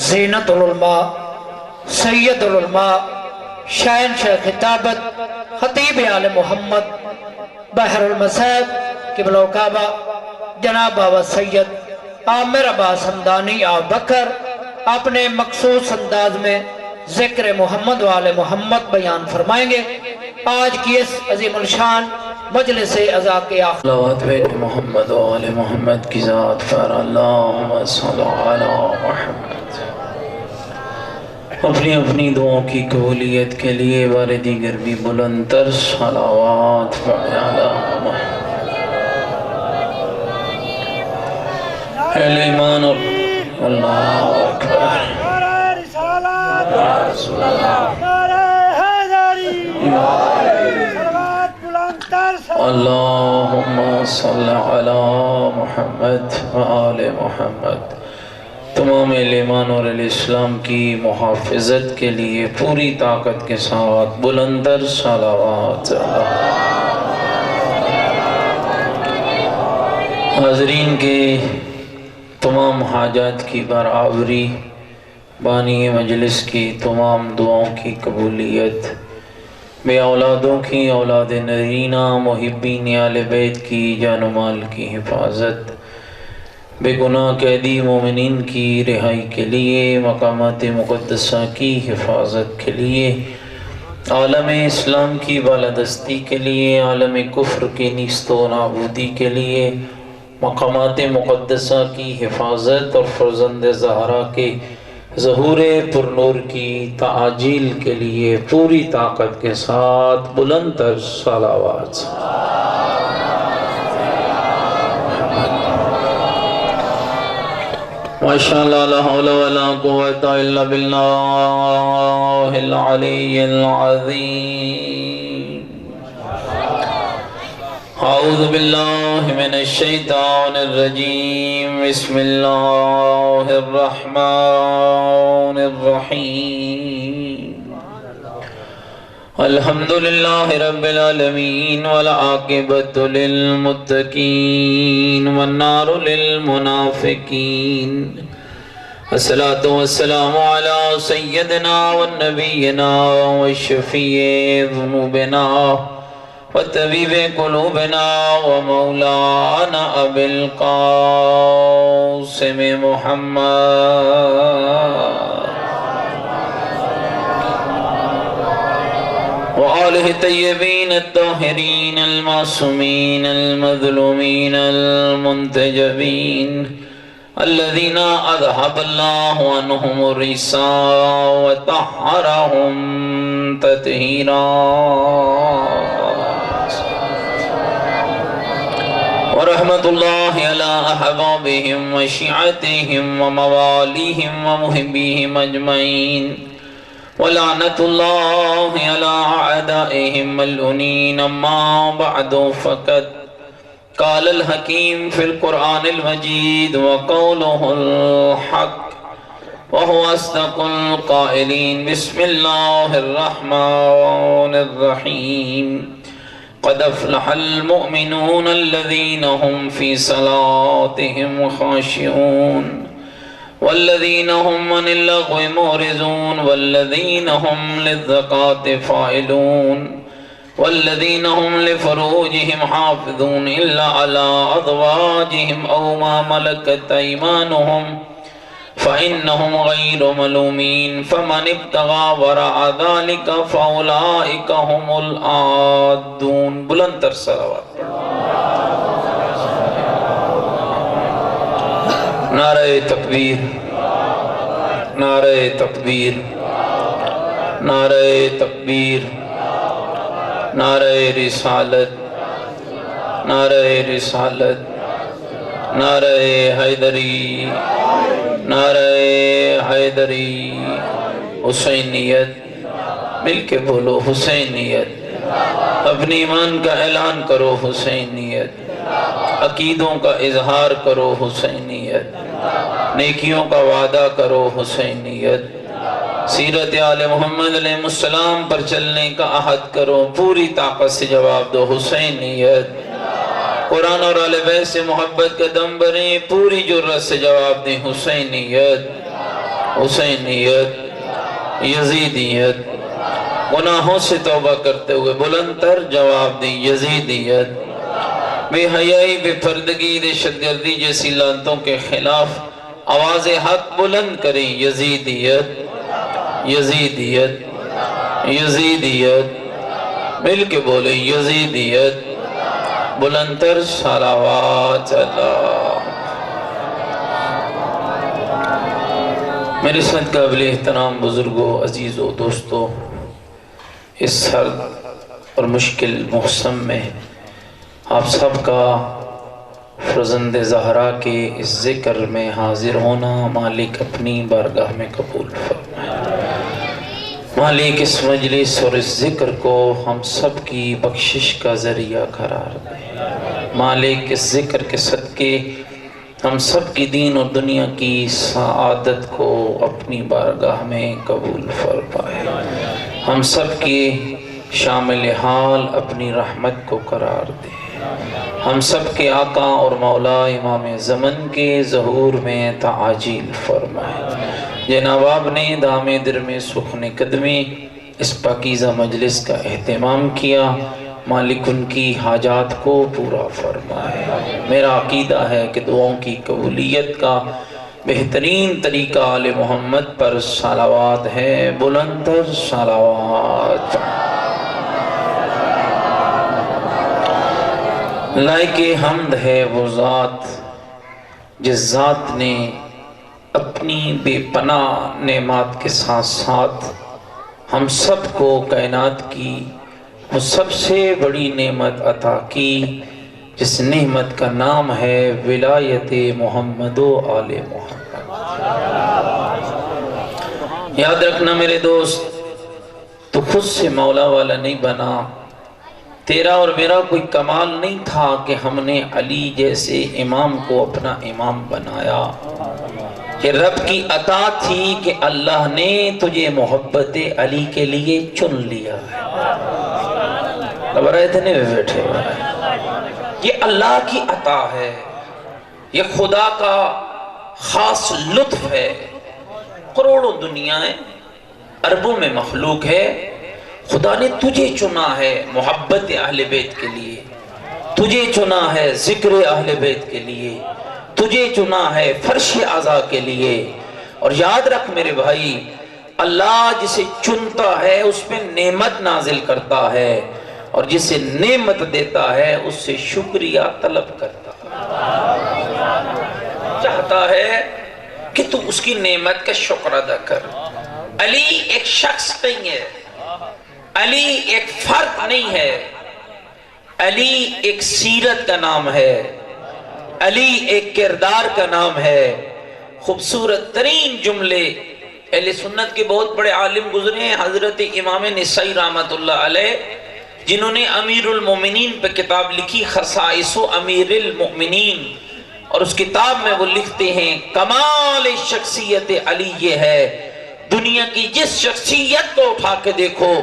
زینت العلماء، سید العلماء، شہنشاہ خطابت، خطیب آل محمد، بحر المصائب، قبلہ و کعبہ، جناب بابا سید عامر عباس حمدانی آب بکر اپنے مخصوص انداز میں ذکر محمد و آل محمد بیان فرمائیں گے۔ آج کی اس عظیم الشان مجلس عزا کے آخر صلوات بیت محمد و آل محمد کی ذات پر اللہم صلی علی محمد۔ اپنی اپنی دعاوں کی قبولیت کے لیے بار دیگر بھی بلند تر صلوات پڑھیں علی محمد۔ اہل ایمان اللہ اکبر، نعرہ رسالت، یا رسول اللہ، نعرہ حیدری، صلوات بلند تر اللہم صلی علی محمد و آل محمد۔ تمام ایمان اور اسلام کی محافظت کے لیے پوری طاقت کے ساتھ بلند تر صلوات۔ حاضرین کے تمام حاجات کی برابری، بانی مجلس کی تمام دعاؤں کی قبولیت، بے اولادوں کی اولاد نرینہ، محبین آل بیت کی جان و مال کی حفاظت، بے گناہ قیدی مومنین کی رہائی کے لیے، مقامات مقدسہ کی حفاظت کے لیے، عالم اسلام کی بالادستی کے لیے، عالم کفر کی نیست و نابودی کے لیے، مقامات مقدسہ کی حفاظت اور فرزند زہرا کے ظہور پر نور کی تعاجیل کے لیے پوری طاقت کے ساتھ بلند تر صلوات۔ ماشاءاللہ لا حول ولا قوة الا باللہ العلی العظیم۔ اعوذ باللہ من الشیطان الرجیم، بسم اللہ الرحمن الرحیم۔ الحمدللہ رب العالمین والعاقبۃ للمتقین والنار للمنافقین، الصلاة والسلام علی سیدنا والنبینا والشفیع ذنوبنا وطبیب قلوبنا ومولانا ابی القاسم محمد وآلہ الطیبین الطاہرین المعصومین المظلومین المنتجبین الذین اذهب اللہ عنہم الرجس وطہرہم تطہیرا، ورحمت اللہ علی احبابہم وشیعتہم وموالیہم ومحبیہم اجمعین، ولعنت اللہ علی اعدائہم ملعونین۔ اما بعد فقد قال الحکیم فی القرآن المجید وقولہ الحق وهو اصدق القائلین۔ بسم اللہ الرحمن الرحیم۔ قد افلح المؤمنون الذین هم فی صلاتهم خاشعون والذین هم عن اللغو معرضون والذین هم للزکاة فاعلون والذین هم لفروجهم حافظون الا على ازواجهم او ما ملكت ايمانهم فإنهم غير ملومين، فمن ابتغى وراء ذلك فأولئك هم العادون۔ بلند تر صلوات۔ نعرہ تکبیر، نعرہ تکبیر، نعرہ تکبیر، نعرہ رسالت، نعرہ رسالت، نعرہ حیدری، نعرہ حیدری، حسینیت، مل کے بولو حسینیت، اپنی ایمان کا اعلان کرو حسینیت، عقیدوں کا اظہار کرو حسینیت، نیکیوں کا وعدہ کرو حسینیت، سیرت آل محمد علیہ السلام پر چلنے کا عہد کرو، پوری طاقت سے جواب دو حسینیت، قرآن اور اہل بیت سے محبت کا دم بھریں، پوری جرأت سے جواب دیں حسینیت، حسینیت، یزیدیت۔ گناہوں سے توبہ کرتے ہوئے بلند تر جواب دیں یزیدیت۔ بے حیائی، بے پردگی، دہشت گردی جیسی لعنتوں کے خلاف آواز حق بلند کریں یزیدیت، یزیدیت، یزیدیت۔ مل کے بولیں یزیدیت۔ بلند تر صلوات اللہ۔ میرے ساتھ قابل احترام بزرگوں، عزیزوں، دوستوں، اس سرد اور مشکل موسم میں آپ سب کا فرزند زہرا کے اس ذکر میں حاضر ہونا مالک اپنی بارگاہ میں قبول فرمائے۔ مالک اس مجلس اور اس ذکر کو ہم سب کی بخشش کا ذریعہ قرار دے۔ مالک اس ذکر کے صدقے ہم سب کی دین اور دنیا کی سعادت کو اپنی بارگاہ میں قبول فرمائے۔ ہم سب کی شامل حال اپنی رحمت کو قرار دے۔ ہم سب کے آقا اور مولا امام زمن کے ظہور میں تعاجیل فرمائے۔ جناب آپ نے دام در میں سخن قدمی اس پاکیزہ مجلس کا اہتمام کیا، مالک ان کی حاجات کو پورا فرمائے۔ میرا عقیدہ ہے کہ دعاؤں کی قبولیت کا بہترین طریقہ آل محمد پر صلوات ہے، بلند تر صلوات۔ لائق حمد ہے وہ ذات جس ذات نے اپنی بے پناہ نعمات کے ساتھ ساتھ ہم سب کو کائنات کی وہ سب سے بڑی نعمت عطا کی، جس نعمت کا نام ہے ولایت محمد و آل محمد۔ یاد رکھنا میرے دوست، تو خود سے مولا والا نہیں بنا، تیرا اور میرا کوئی کمال نہیں تھا کہ ہم نے علی جیسے امام کو اپنا امام بنایا۔ یہ رب کی عطا تھی کہ اللہ نے تجھے محبت علی کے لیے چن لیا ہے۔ گھبرائے تھے نہیں بیٹھے ہوئے، یہ اللہ کی عطا ہے، یہ خدا کا خاص لطف ہے۔ کروڑوں دنیایں، اربوں میں مخلوق ہے، خدا نے تجھے چنا ہے محبت اہل بیت کے لیے، تجھے چنا ہے ذکر اہل بیت کے لیے، تجھے چنا ہے فرش اعضاء کے لیے۔ اور یاد رکھ میرے بھائی، اللہ جسے چنتا ہے اس پہ نعمت نازل کرتا ہے، اور جسے نعمت دیتا ہے اس سے شکریہ طلب کرتا ہے۔ چاہتا ہے کہ تو اس کی نعمت کا شکر ادا کر۔ علی ایک شخص نہیں ہے، علی ایک فرد نہیں ہے، علی ایک سیرت کا نام ہے، علی ایک کردار کا نام ہے۔ خوبصورت ترین جملے اہل سنت کے بہت بڑے عالم گزرے ہیں، حضرت امام نسائی رحمت اللہ علیہ، جنہوں نے امیر المومنین پہ کتاب لکھی خصائص امیر المومنین، اور اس کتاب میں وہ لکھتے ہیں کمال شخصیت علی یہ ہے، دنیا کی جس شخصیت کو اٹھا کے دیکھو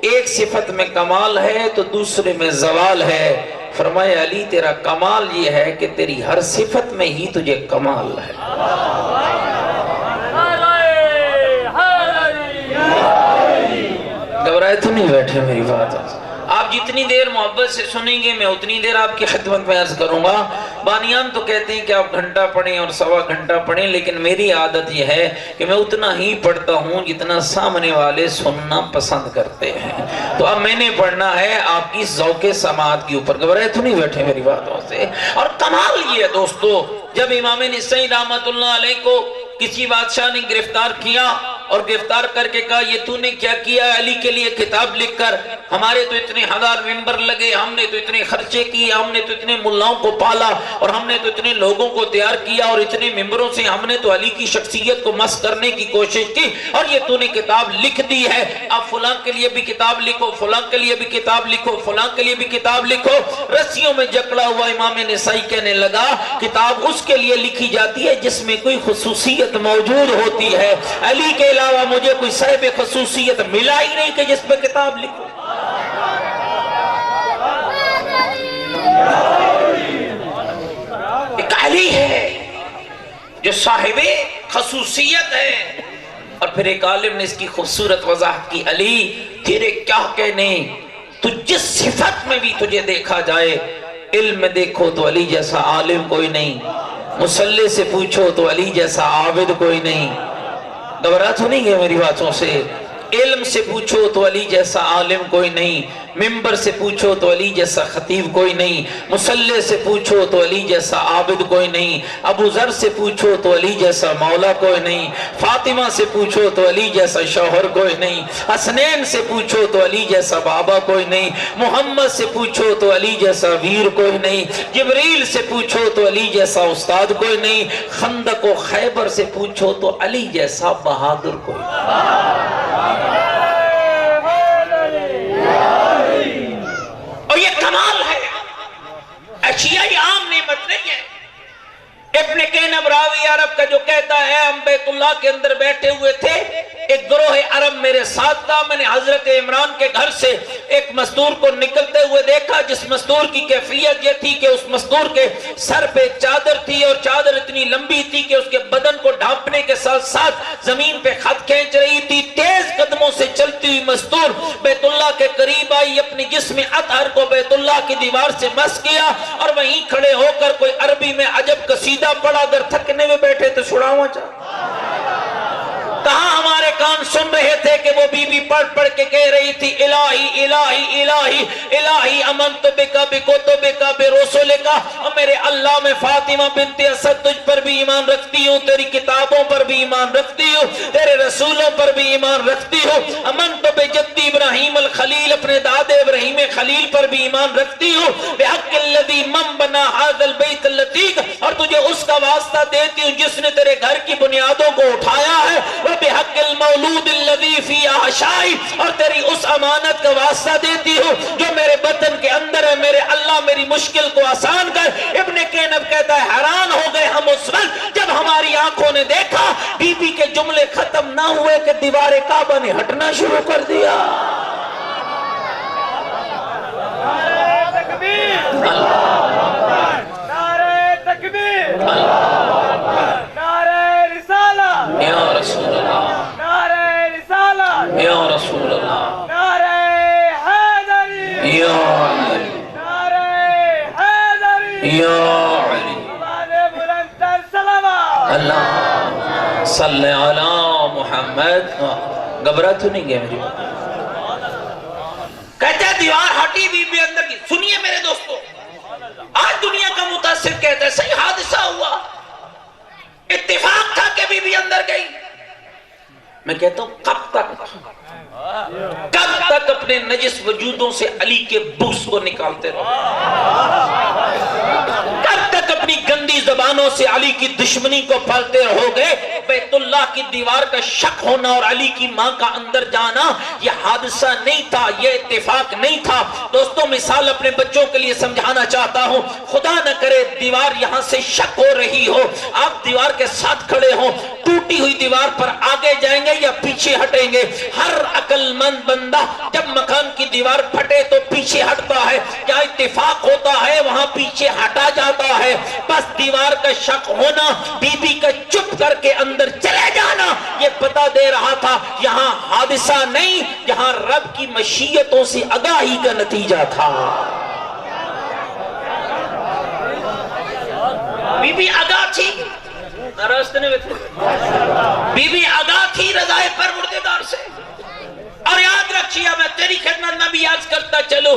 ایک صفت میں کمال ہے تو دوسرے میں زوال ہے۔ فرمایا علی تیرا کمال یہ ہے کہ تیری ہر صفت میں ہی تجھے کمال ہے۔ گھبرائے تو نہیں بیٹھے میری بات؟ آپ جتنی دیر محبت سے سنیں گے میں اتنی دیر آپ کی خدمت میں عرض کروں گا۔ بانیان تو کہتے ہیں کہ آپ گھنٹہ پڑھیں اور سوا گھنٹہ پڑھیں، لیکن میری عادت یہ ہے کہ میں اتنا ہی پڑھتا ہوں جتنا سامنے والے سننا پسند کرتے ہیں۔ تو اب میں نے پڑھنا ہے آپ کی ذوق سماعت کے اوپر۔ گھبرائے تو نہیں بیٹھے میری باتوں سے؟ اور کمال یہ ہے دوستو، جب امام نسائی رحمت اللہ علیہ کو کسی بادشاہ نے گرفتار کیا اور گرفتار کر کے کہا یہ تو نے کیا کیا علی کے لیے کتاب لکھ کر، ہمارے تو اتنے ہزار ممبر لگے، ہم نے تو اتنے خرچے کیے، ہم نے تو اتنے ملاؤں کو پالا، اور ہم نے تو اتنے لوگوں کو تیار کیا، اور اتنے ممبروں سے ہم نے تو علی کی شخصیت کو مس کرنے کی کوشش کی، اور یہ تو نے کتاب لکھ دی ہے، اب فلاں کے لیے بھی کتاب لکھو، فلاں کے لیے بھی کتاب لکھو، فلاں کے لیے بھی کتاب لکھو۔ رسیوں میں جکڑا ہوا امام نسائی کہنے لگا کتاب اس کے لیے لکھی جاتی ہے جس میں کوئی خصوصیت موجود ہوتی ہے، علی کے علاوہ مجھے کوئی صاحب خصوصیت ملا ہی نہیں کہ جس پہ کتاب لکھو۔ علی ہے جو صاحب خصوصیت ہے. اور پھر ایک عالم نے اس کی خوبصورت وضاحت کی، علی تیرے کیا کہنے، تو جس صفت میں بھی تجھے دیکھا جائے، علم میں دیکھو تو علی جیسا عالم کوئی نہیں، مصلی سے پوچھو تو علی جیسا عابد کوئی نہیں. گھبرا تو نہیں گئے میری باتوں سے؟ علم سے پوچھو تو علی جیسا عالم کوئی نہیں، ممبر سے پوچھو تو علی جیسا خطیب کوئی نہیں، مصلی سے پوچھو تو علی جیسا عابد کوئی نہیں، ابو ذر سے پوچھو تو علی جیسا مولا کوئی نہیں، فاطمہ سے پوچھو تو علی جیسا شوہر کوئی نہیں، حسنین سے پوچھو تو علی جیسا بابا کوئی نہیں، محمد سے پوچھو تو علی جیسا ویر کوئی نہیں، جبریل سے پوچھو تو علی جیسا استاد کوئی نہیں، خندق و خیبر سے پوچھو تو علی جیسا بہادر کوئی نہیں. اور یہ کمال ہے، اشیاء عام نعمت نہیں ہے. ابن کینب راوی عرب کا جو کہتا ہے ہم بیت اللہ کے اندر بیٹھے ہوئے تھے، ایک گروہ عرب میرے ساتھ تھا، میں نے حضرت عمران کے گھر سے ایک مزدور کو نکلتے ہوئے دیکھا، جس مزدور کی کیفیت یہ تھی کہ اس مزدور کے سر پہ چادر تھی اور چادر اتنی لمبی تھی کہ اس کے بدن کو ڈھانپنے کے ساتھ ساتھ زمین پہ خط کھینچ رہی تھی. تیز قدموں سے چلتی ہوئی مزدور بیت اللہ کے قریب آئی، اپنی جسم اطہر کو بیت اللہ کی دیوار سے مس کیا اور وہیں کھڑے ہو کر کوئی عربی میں عجب قصیدہ پڑھا. اگر تھکنے میں بیٹھے تو چھڑاؤں کہاں ہمارے کان سن رہے تھے کہ وہ بی بی پڑھ پڑھ کے کہہ رہی تھی الہی الہی الہی الہی امنت بکا بکتبکا برسولکا، اور میرے اللہ میں فاطمہ بنت اسد تجھ پر بھی ایمان رکھتی ہوں، تیری کتابوں پر بھی ایمان رکھتی ہوں، تیرے رسولوں پر بھی ایمان رکھتی ہوں، امنت بجدی ابراہیم الخلیل، اپنے داد ابراہیم خلیل پر بھی ایمان رکھتی ہوں، بحق الذی من بنا ھذا البیت اللتیق، اور تجھے اس کا واسطہ دیتی ہوں جس نے تیرے گھر کی بنیادوں کو اٹھایا ہے، بحق المولود الذی فی احشائی، اور تیری اس امانت کا واسطہ دیتی ہوں جو میرے بطن کے اندر ہے، میرے اللہ میری مشکل کو آسان کر. ابن کینب کہتا ہے حیران ہو گئے ہم اس وقت جب ہماری آنکھوں نے دیکھا بی بی کے جملے ختم نہ ہوئے کہ دیوار کعبہ نے ہٹنا شروع کر دیا. نعرہ تکبیر، نعرہ تکبیر، نعرہ رسالہ، یا رسول اللہ، نعرہ رسالہ، یا رسول اللہ، نعرہ حیدری، یا علی، نعرہ حیدری، یا علی. آواز بلند تر صلوات. اللہ صلی علی محمد. گھبرا تو نہیں گیا میری بات؟ کہتا ہے دیوار ہٹی بی بی اندر کی. سنیے میرے دوستو، آج دنیا کا متاثر کہتا ہے صحیح حادثہ ہوا، اتفاق تھا کہ بی بی اندر گئی. میں کہتا ہوں کب تک اپنے نجس وجودوں سے علی کے بغض کو نکالتے رہو؟ کب تک اپنی گندی زبانوں سے علی کی دشمنی کو پھیلتے رہو گے؟ بیت اللہ کی دیوار کا شک ہونا اور علی کی ماں کا اندر جانا یہ حادثہ نہیں تھا، یہ اتفاق نہیں تھا. دوستوں مثال اپنے بچوں کے لیے سمجھانا چاہتا ہوں. خدا نہ کرے دیوار یہاں سے شک ہو رہی ہو، آپ دیوار کے ساتھ کھڑے ہوں، ٹوٹی ہوئی دیوار پر آگے جائیں گے یا پیچھے ہٹیں گے؟ ہر عقل مند بندہ جب مکان کی دیوار پھٹے تو پیچھے ہٹتا ہے. کیا اتفاق ہوتا ہے وہاں پیچھے ہٹا جاتا ہے. بس دیوار کا شک ہونا، بی بی کا چپ کر کے اندر چلے جانا، یہ بتا دے رہا تھا یہاں حادثہ نہیں، یہاں رب کی مشیتوں سے آگاہی کا نتیجہ تھا. بی بی آگاہ تھی، ناراضنے میں تھے، بی بی آگاہ تھی رضائے پروردگار سے. اور یاد رکھیے میں تیری خدمت میں بھی یاد کرتا چلو،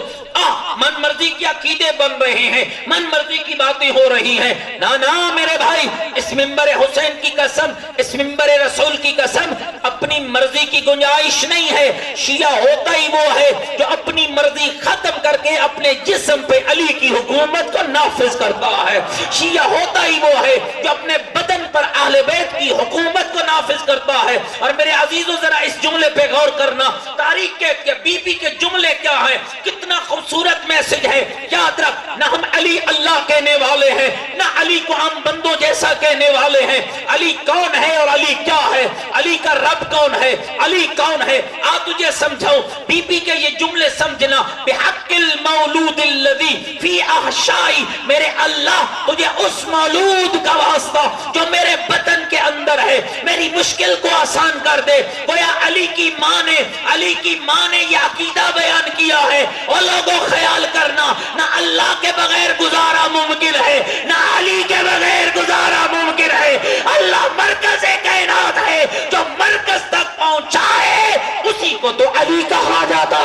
من مرضی کی عقیدے بن رہے ہیں، من مرضی کی باتیں ہو رہی ہیں. نا میرے بھائی، اس منبر حسین کی قسم، اس منبر رسول کی قسم، اپنی مرضی کی گنجائش نہیں ہے. شیعہ ہوتا ہی وہ ہے جو اپنی مرضی ختم کر کے اپنے جسم پہ علی کی حکومت کو نافذ کرتا ہے. شیعہ ہوتا ہی وہ ہے جو اپنے بدن پر اہل بیت کی حکومت کو نافذ کرتا ہے. اور میرے عزیزو ذرا اس جملے پہ غور کرنا، تاریخ کے بی بی کے جملے کیا ہیں، کتنا خوبصورت میسج ہے. یاد رکھ، نہ ہم علی اللہ کہنے والے ہیں، نہ علی کو ہم بندوں جیسا کہنے والے ہیں. علی کون ہے اور علی کیا ہے؟ علی کا رب کون ہے، علی کون ہے؟ آ تجھے سمجھاؤ، بی بی کے یہ جملے سمجھنا، بحق المولود الذی فی احشائی، میرے اللہ تجھے اس مولود کا واسطہ جو میرے بدن کے اندر ہے میری مشکل کو آسان کر دے۔ گویا علی کی ماں نے یہ عقیدہ بیان کیا ہے، اور لوگوں خیال کرنا نہ اللہ کے بغیر گزارا ممکن ہے نہ علی کے بغیر گزارا ممکن ہے۔ اللہ مرکز کائنات ہے، جو مرکز تک پہنچائے اسی کو تو علی کہا جاتا۔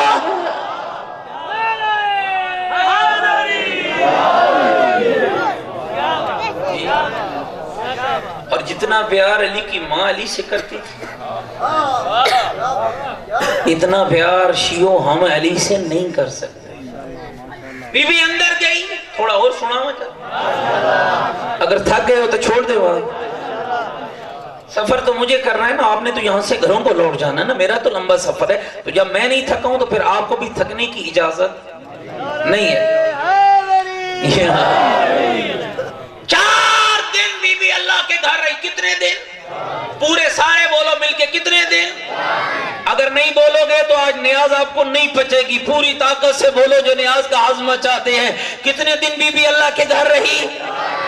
اور جتنا پیار علی کی ماں علی سے کرتی تھی، اتنا پیار شیعوں ہم علی سے نہیں کر سکتے۔ بی بی اندر گئی، تھوڑا اور سنا مجھے، اگر تھک گئے ہو تو چھوڑ دے وہاں، سفر تو مجھے کرنا ہے نا، آپ نے تو یہاں سے گھروں کو لوٹ جانا ہے نا، میرا تو لمبا سفر ہے، تو جب میں نہیں تھکا ہوں تو پھر آپ کو بھی تھکنے کی اجازت نہیں ہے۔ 4 دن بی بی اللہ کے گھر رہی، کتنے دن؟ پورے سارے بولو مل کے، کتنے دن؟ اگر نہیں بولو گے تو آج نیاز آپ کو نہیں پچے گی، پوری طاقت سے بولو جو نیاز کا عزم چاہتے ہیں۔ کتنے دن بی بی اللہ کے گھر رہی؟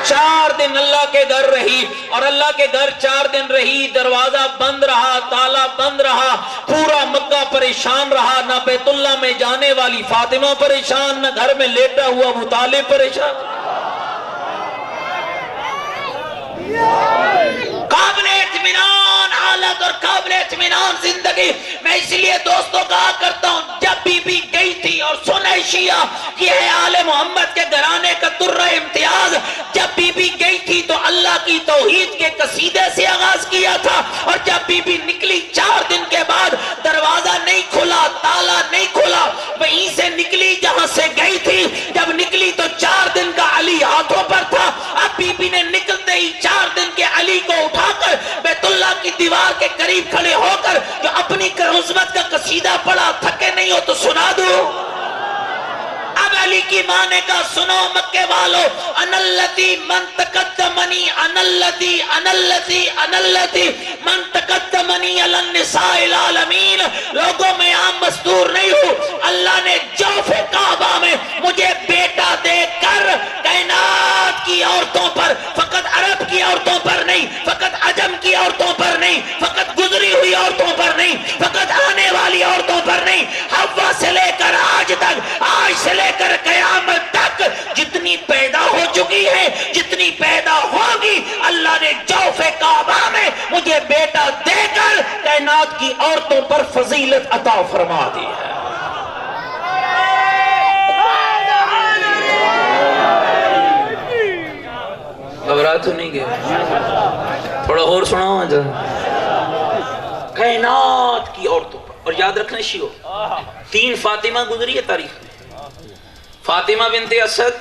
4 دن اللہ کے گھر رہی، اور اللہ کے گھر 4 دن رہی، دروازہ بند رہا، تالا بند رہا، پورا مکہ پریشان رہا، نہ بیت اللہ میں جانے والی فاطمہ پریشان، نہ گھر میں لیٹا ہوا ابو طالب پریشان۔ قابل اطمینان حالت اور قابل اطمینان زندگی۔ میں اس لیے دوستوں کہا کرتا ہوں، جب بی بی گئی تھی، اور سنے شیعہ یہ ہے آل محمد کے گھرانے کا درہ امتیاز، جب بی بی گئی تھی تو اللہ کی توحید کے قصیدے سے آغاز کیا تھا، اور جب بی بی نکلی 4 دن کے بعد دروازہ نہیں کھلا، تالا نہیں کھلا، وہیں سے نکلی جہاں سے گئی تھی۔ جب نکلی تو 4 دن کا علی ہاتھوں پر تھا، اب بی بی نے نکلتے ہی 4 دن کے علی کو اٹھا کر بیت اللہ کی دیوار کے قریب کھڑے ہو کر جو اپنی عظمت کا قصیدہ پڑھا، تھکے نہیں ہو تو سنا دو۔ اب علی کی ماں نے کہا، سنو مکے والو، انا اللذی من تقدمنی، انا اللذی من تقدمنی علی النساء العالمین۔ لوگوں میں عام مستور نہیں ہوں، اللہ نے جوف کعبہ میں مجھے بیٹا دے کر کائنات کی عورتوں پر، فقط عرب کی عورتوں پر نہیں، فقط عجم کی عورتوں پر نہیں، فقط گزری ہوئی عورتوں پر نہیں، فقط آنے والی عورتوں پر نہیں، حوا سے لے کر آج تک، آج سے لے کر قیامت تک جتنی پیدا ہو چکی ہے، جتنی پیدا ہوگی، اللہ نے جوف کعبہ میں مجھے بیٹا دے کر کائنات کی عورتوں پر فضیلت عطا فرما دی ہے۔ گھبرا تو نہیں گئے؟ تھوڑا اور سناؤ جا۔ کائنات کی عورتوں پر، اور یاد رکھنے شیعو 3 فاطمہ گزری ہے تاریخ میں، فاطمہ بنت اسد،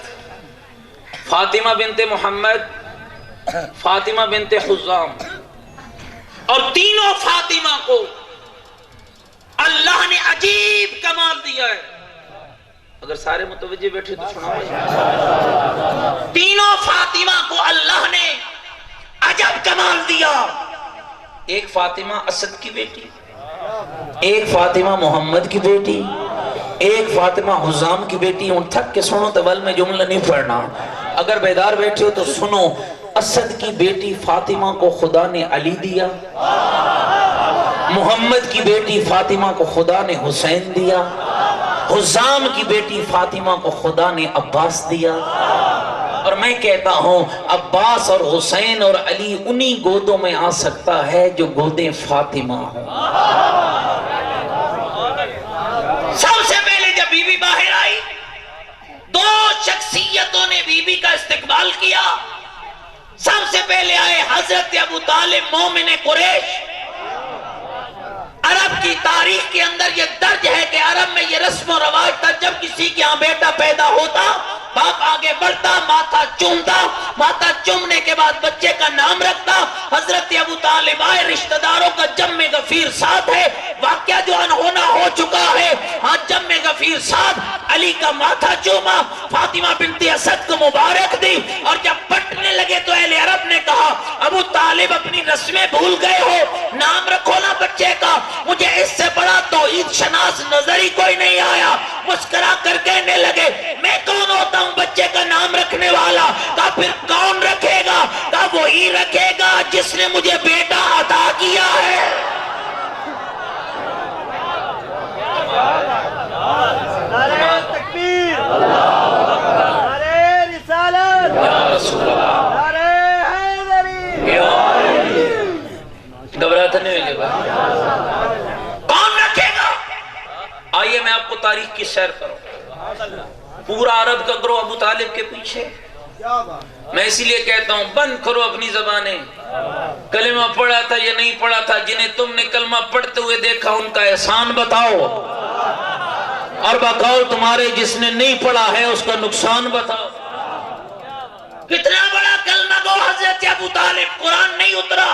فاطمہ بنت محمد، فاطمہ بنت حزام، اور تینوں فاطمہ کو اللہ نے عجیب کمال دیا ہے۔ اگر سارے متوجہ بیٹھے تو سناؤ۔ تینوں فاطمہ کو اللہ نے عجب کمال دیا۔ ایک فاطمہ اسد کی بیٹی، ایک فاطمہ محمد کی بیٹی، ایک فاطمہ حزام کی بیٹی۔ ان تھک کے سنو تو ول میں جملہ نہیں پڑھنا، اگر بیدار بیٹھے ہو تو سنو۔ اسد کی بیٹی فاطمہ کو خدا نے علی دیا، محمد کی بیٹی فاطمہ کو خدا نے حسین دیا، حزام کی بیٹی فاطمہ کو خدا نے عباس دیا۔ اور میں کہتا ہوں عباس اور حسین اور علی انہی گودوں میں آ سکتا ہے جو گودیں فاطمہ ہوں۔ سب سے پہلے جب بی بی باہر آئی، 2 شخصیتوں نے بی بی کا استقبال کیا۔ سب سے پہلے آئے حضرت ابو طالب مومن قریش۔ عرب کی تاریخ کے اندر یہ درج ہے کہ عرب میں یہ رسم و رواج تھا، جب کسی کے ہاں بیٹا پیدا ہوتا، باپ آگے بڑھتا، ماتھا چومتا، ماتھا چومنے کے بعد بچے کا نام رکھتا۔ حضرت ابو طالب آئے، رشتہ داروں کا جم غفیر ساتھ ہے، واقعہ جو انہونا ہو چکا ہے، ہاں جم غفیر ساتھ، علی کا ماتھا چوما، فاطمہ بنت اسد کو مبارک دی، اور جب پٹنے لگے تو اہل عرب نے کہا کہا ابو طالب اپنی رسمیں بھول گئے ہو, نام رکھو نا بچے کا. مجھے اس سے بڑا توحید شناس نظر ہی کوئی نہیں آیا. مسکرا کر کہنے لگے میں کون ہوتا ہوں بچے کا نام رکھنے والا؟ کہا پھر کون رکھے گا؟ کہا وہی رکھے گا جس نے مجھے بیٹا عطا کیا ہے. نعرہ تکبیر, نعرہ رسالت, یا رسول اللہ, نعرہ حیدری. گھبراتا نہیں ہوئے گا. کون رکھے گا؟ آئیے میں آپ کو تاریخ کی سیر کروں. پورا عرب کا گروہ ابو طالب کے پیچھے. میں اسی لیے کہتا ہوں بند کرو اپنی زبانیں. کلمہ پڑھا تھا یا نہیں پڑھا تھا, جنہیں تم نے کلمہ پڑھتے ہوئے دیکھا ان کا احسان بتاؤ, اور بقول تمہارے جس نے نہیں پڑھا ہے اس کا نقصان بتاؤ. کتنا بڑا کلمہ گو حضرت ابو طالب. قرآن نہیں اترا,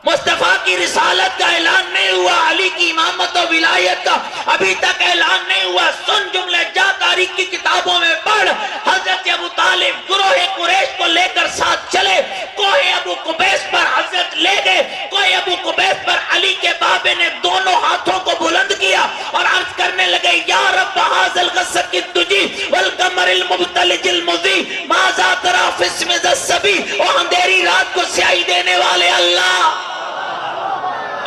مصطفیٰ کی رسالت کا اعلان نہیں ہوا, علی کی امامت و ولایت کا ابھی تک اعلان نہیں ہوا. سن جملے, جا تاریخ کی کتابوں میں پڑھ. حضرت ابو طالب گروہ قریش کو لے کر ساتھ چلے. کوہ ابو قبیس پر حضرت لے گئے. کوہ ابو قبیس پر علی کے بابے نے دونوں ہاتھوں کو بلند کیا اور عرض کرنے لگے یا رب ھذا الغسق الدجی والقمر المبتلج المضی ماذا تری فی اسم ذی الصبی. اور اندھیری رات کو سیاہی دینے والے اللہ.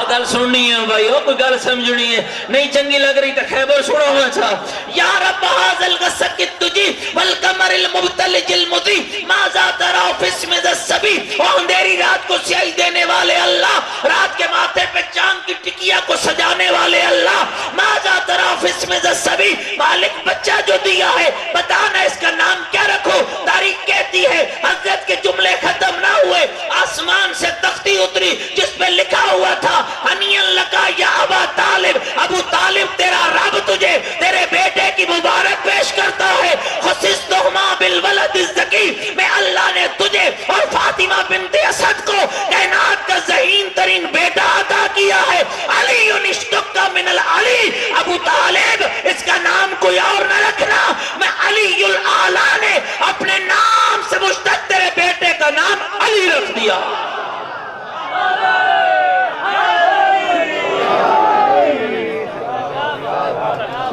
گل سننی ہے بھائی, کوئی گل سمجھنی ہے, نہیں چنگی لگ رہی تو خیبر سنو ہوا چھا. یا رب ھذا الغسق الدجی والقمر المبتلج المضی ماذا تری فی اسم ذی الصبی. اور اندھیری رات کو سیاہی دینے والے اللہ, رات کے ماتھے پہ چاند کی ٹکیا کو سجانے والے اللہ. ماذا تری فی اسم ذی الصبی. مالک بچہ جو دیا ہے بتانا اس کا نام کیا رکھو. تاریخ کہتی ہے حضرت کے جملے ختم نہ ہوئے, آسمان سے تختی اتری جس پہ لکھا ہوا تھا ہنیئا لکا یا ابا طالب. ابو طالب تیرا رب تجھے تیرے بیٹے کی مبارک پیش کرتا ہے. خصصتہما بالولد الزکی, میں اللہ نے تجھے اور فاطمہ بنت اسد کو کائنات کا ذہین ترین بیٹا عطا کیا ہے. علی اشتق من العلی. ابو طالب اس کا نام کوئی اور نہ رکھنا, میں علی الاعلی نے اپنے نام سے مشتق تیرے بیٹے کا نام علی رکھ دیا.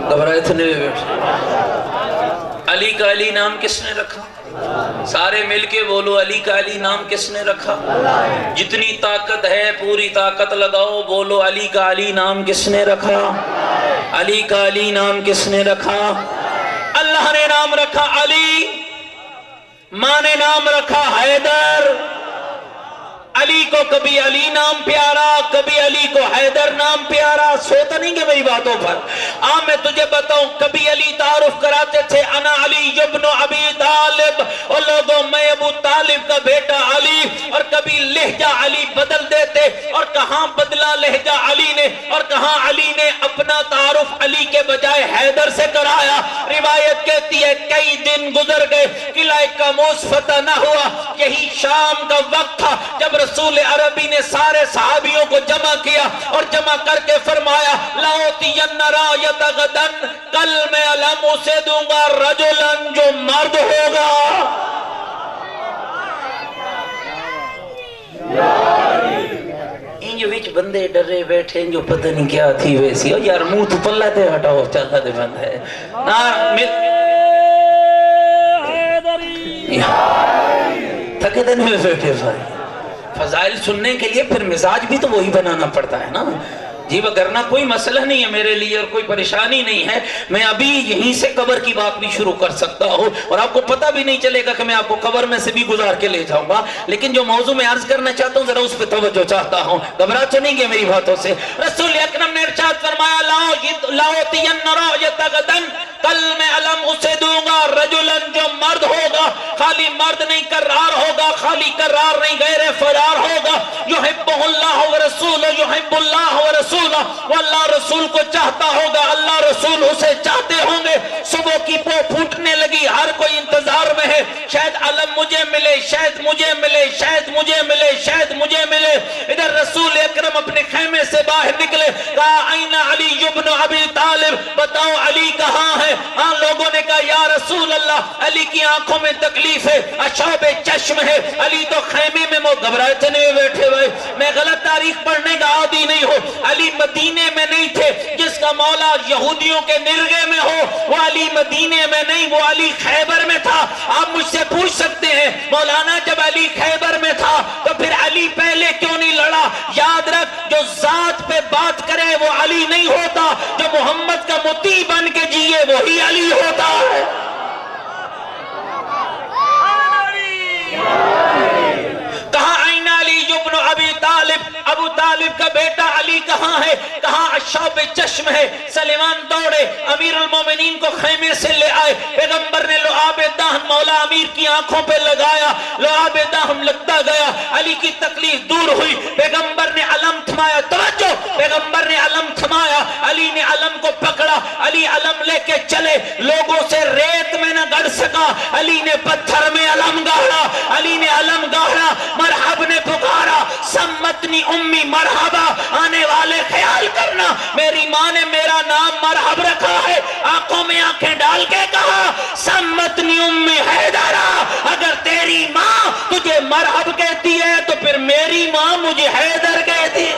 گھبرائے تھے نہیں. علی کا علی نام کس نے رکھا؟ سارے مل کے بولو علی کا علی نام کس نے رکھا؟ جتنی طاقت ہے پوری طاقت لگاؤ, بولو علی کا علی نام کس نے رکھا؟ علی کا علی نام کس نے رکھا؟ اللہ نے نام رکھا علی, ماں نے نام رکھا حیدر. علی کو کبھی علی نام پیارا, کبھی علی کو حیدر نام پیارا. سوتا نہیں کہ میری باتوں پر. میں تجھے بتاؤں, کبھی علی تعارف کراتے تھے انا علی ابن ابی طالب, اور لوگوں میں ابو طالب کا بیٹا علی. اور کبھی لہجہ علی بدل دیتے, اور کہاں بدلا لہجہ علی نے, اور کہاں علی نے اپنا تعارف علی کے بجائے حیدر سے کرایا. روایت کہتی ہے کئی دن گزر گئے, قلعہ کاموس فتح نہ ہوا. یہی شام کا وقت تھا جب رسول عربی نے سارے صحابیوں کو جمع کیا اور جمع کر کے فرمایا لَأُوتِيَنَّ رَایَتَ غَدًا, کل میں علم اسے دوں گا رجلاً جو مرد ہوگا. ان جو وچ بندے ڈرے بیٹھے جو پتہ نہیں کیا تھی ویسی, او یار منہ تو پلہ تے ہٹاؤ, چلتا دے بند ہے تھکے دن میں بیٹھے بھائی. فضائل سننے کے لیے پھر مزاج بھی تو وہی بنانا پڑتا ہے نا جی, وگرنہ کوئی مسئلہ نہیں ہے میرے لیے اور کوئی پریشانی نہیں ہے. میں ابھی یہیں سے قبر کی بات بھی شروع کر سکتا ہوں, اور آپ کو پتہ بھی نہیں چلے گا کہ میں آپ کو قبر میں سے بھی گزار کے لے جاؤں گا. لیکن جو موضوع میں عرض کرنا چاہتا ہوں ذرا اس پہ توجہ چاہتا ہوں. گھبرا تو نہیں گے میری باتوں سے. رسول اکرم نے ارشاد فرمایا لَأُوتِيَنَّ رَایَتَ غَدًا, کل میں علم اسے دوں گا رجلاً جو مرد ہوگا. خالی مرد نہیں کرار ہوگا, خالی کرار نہیں غیر فرار ہوگا. یحبہ اللہ ورسولہ, یحب اللہ ورسولہ, وہ اللہ رسول کو چاہتا ہوگا, اللہ رسول اسے چاہتے ہوں گے. صبح کی پو پھوٹنے لگی, ہر کوئی انتظار میں ہے, شاید علم مجھے ملے, شاید مجھے ملے, شاید مجھے ملے, شاید مجھے ملے. ادھر رسول اکرم اپنے خیمے خیمے سے باہر نکلے، کہا این علی ابن ابی طالب، بتاؤ علی کہاں ہے؟ لوگوں نے کہا یا رسول اللہ علی کی آنکھوں میں تکلیف ہے، اشعب چشم ہے، علی تو خیمے میں گھبرائے ہوئے بیٹھے ہوئے۔ میں غلط تاریخ پڑھنے کا عادی نہیں ہو، علی مدینے میں نہیں تھے، جس کا مولا یہودیوں کے نرغے میں ہو وہ علی مدینے میں نہیں، وہ علی خیبر میں تھا۔ آپ مجھ سے پوچھ سکتے ہیں مولانا جب علی خیبر میں تھا تو پھر علی پہلے کیوں نہیں لڑا؟ یاد رکھ جو ذات پہ بات کرے وہ علی نہیں ہوتا، جو محمد کا مطیع بن کے جیے وہی علی ہوتا ہے۔ کہا این علی ابن ابی طالب، ابو طالب کا بیٹا علی کہاں ہے؟ کہا اشعب چشم ہے۔ سلیمان دوڑے، امیر المومنین کو خیمے سے لے آئے، پیغمبر نے لعاب دہن مولا امیر کی آنکھوں پہ لگایا، لعاب دہن لگتا گیا، علی کی تکلیف دور ہوئی، پیغمبر نے علم تھمایا، توجہ، پیغمبر نے علم تھمایا، علی نے علم کو پکڑا، علی علم لے کے چلے، لوگوں سے ریت میں نہ گڑ سکا، علی نے پتھر میں علم گاڑا، علی نے علم گاڑا، مرحب نے پکارا، سمتنی امی مرحبا، آنے والے خیال کرنا میری ماں نے میرا نام مرحب رکھا ہے، آنکھوں میں آنکھیں ڈال کے کہا سمتنی امی حیدرہ، اگر تیری ماں تجھے مرحب کہتی ہے تو پھر میری ماں مجھے حیدر کہتی ہے۔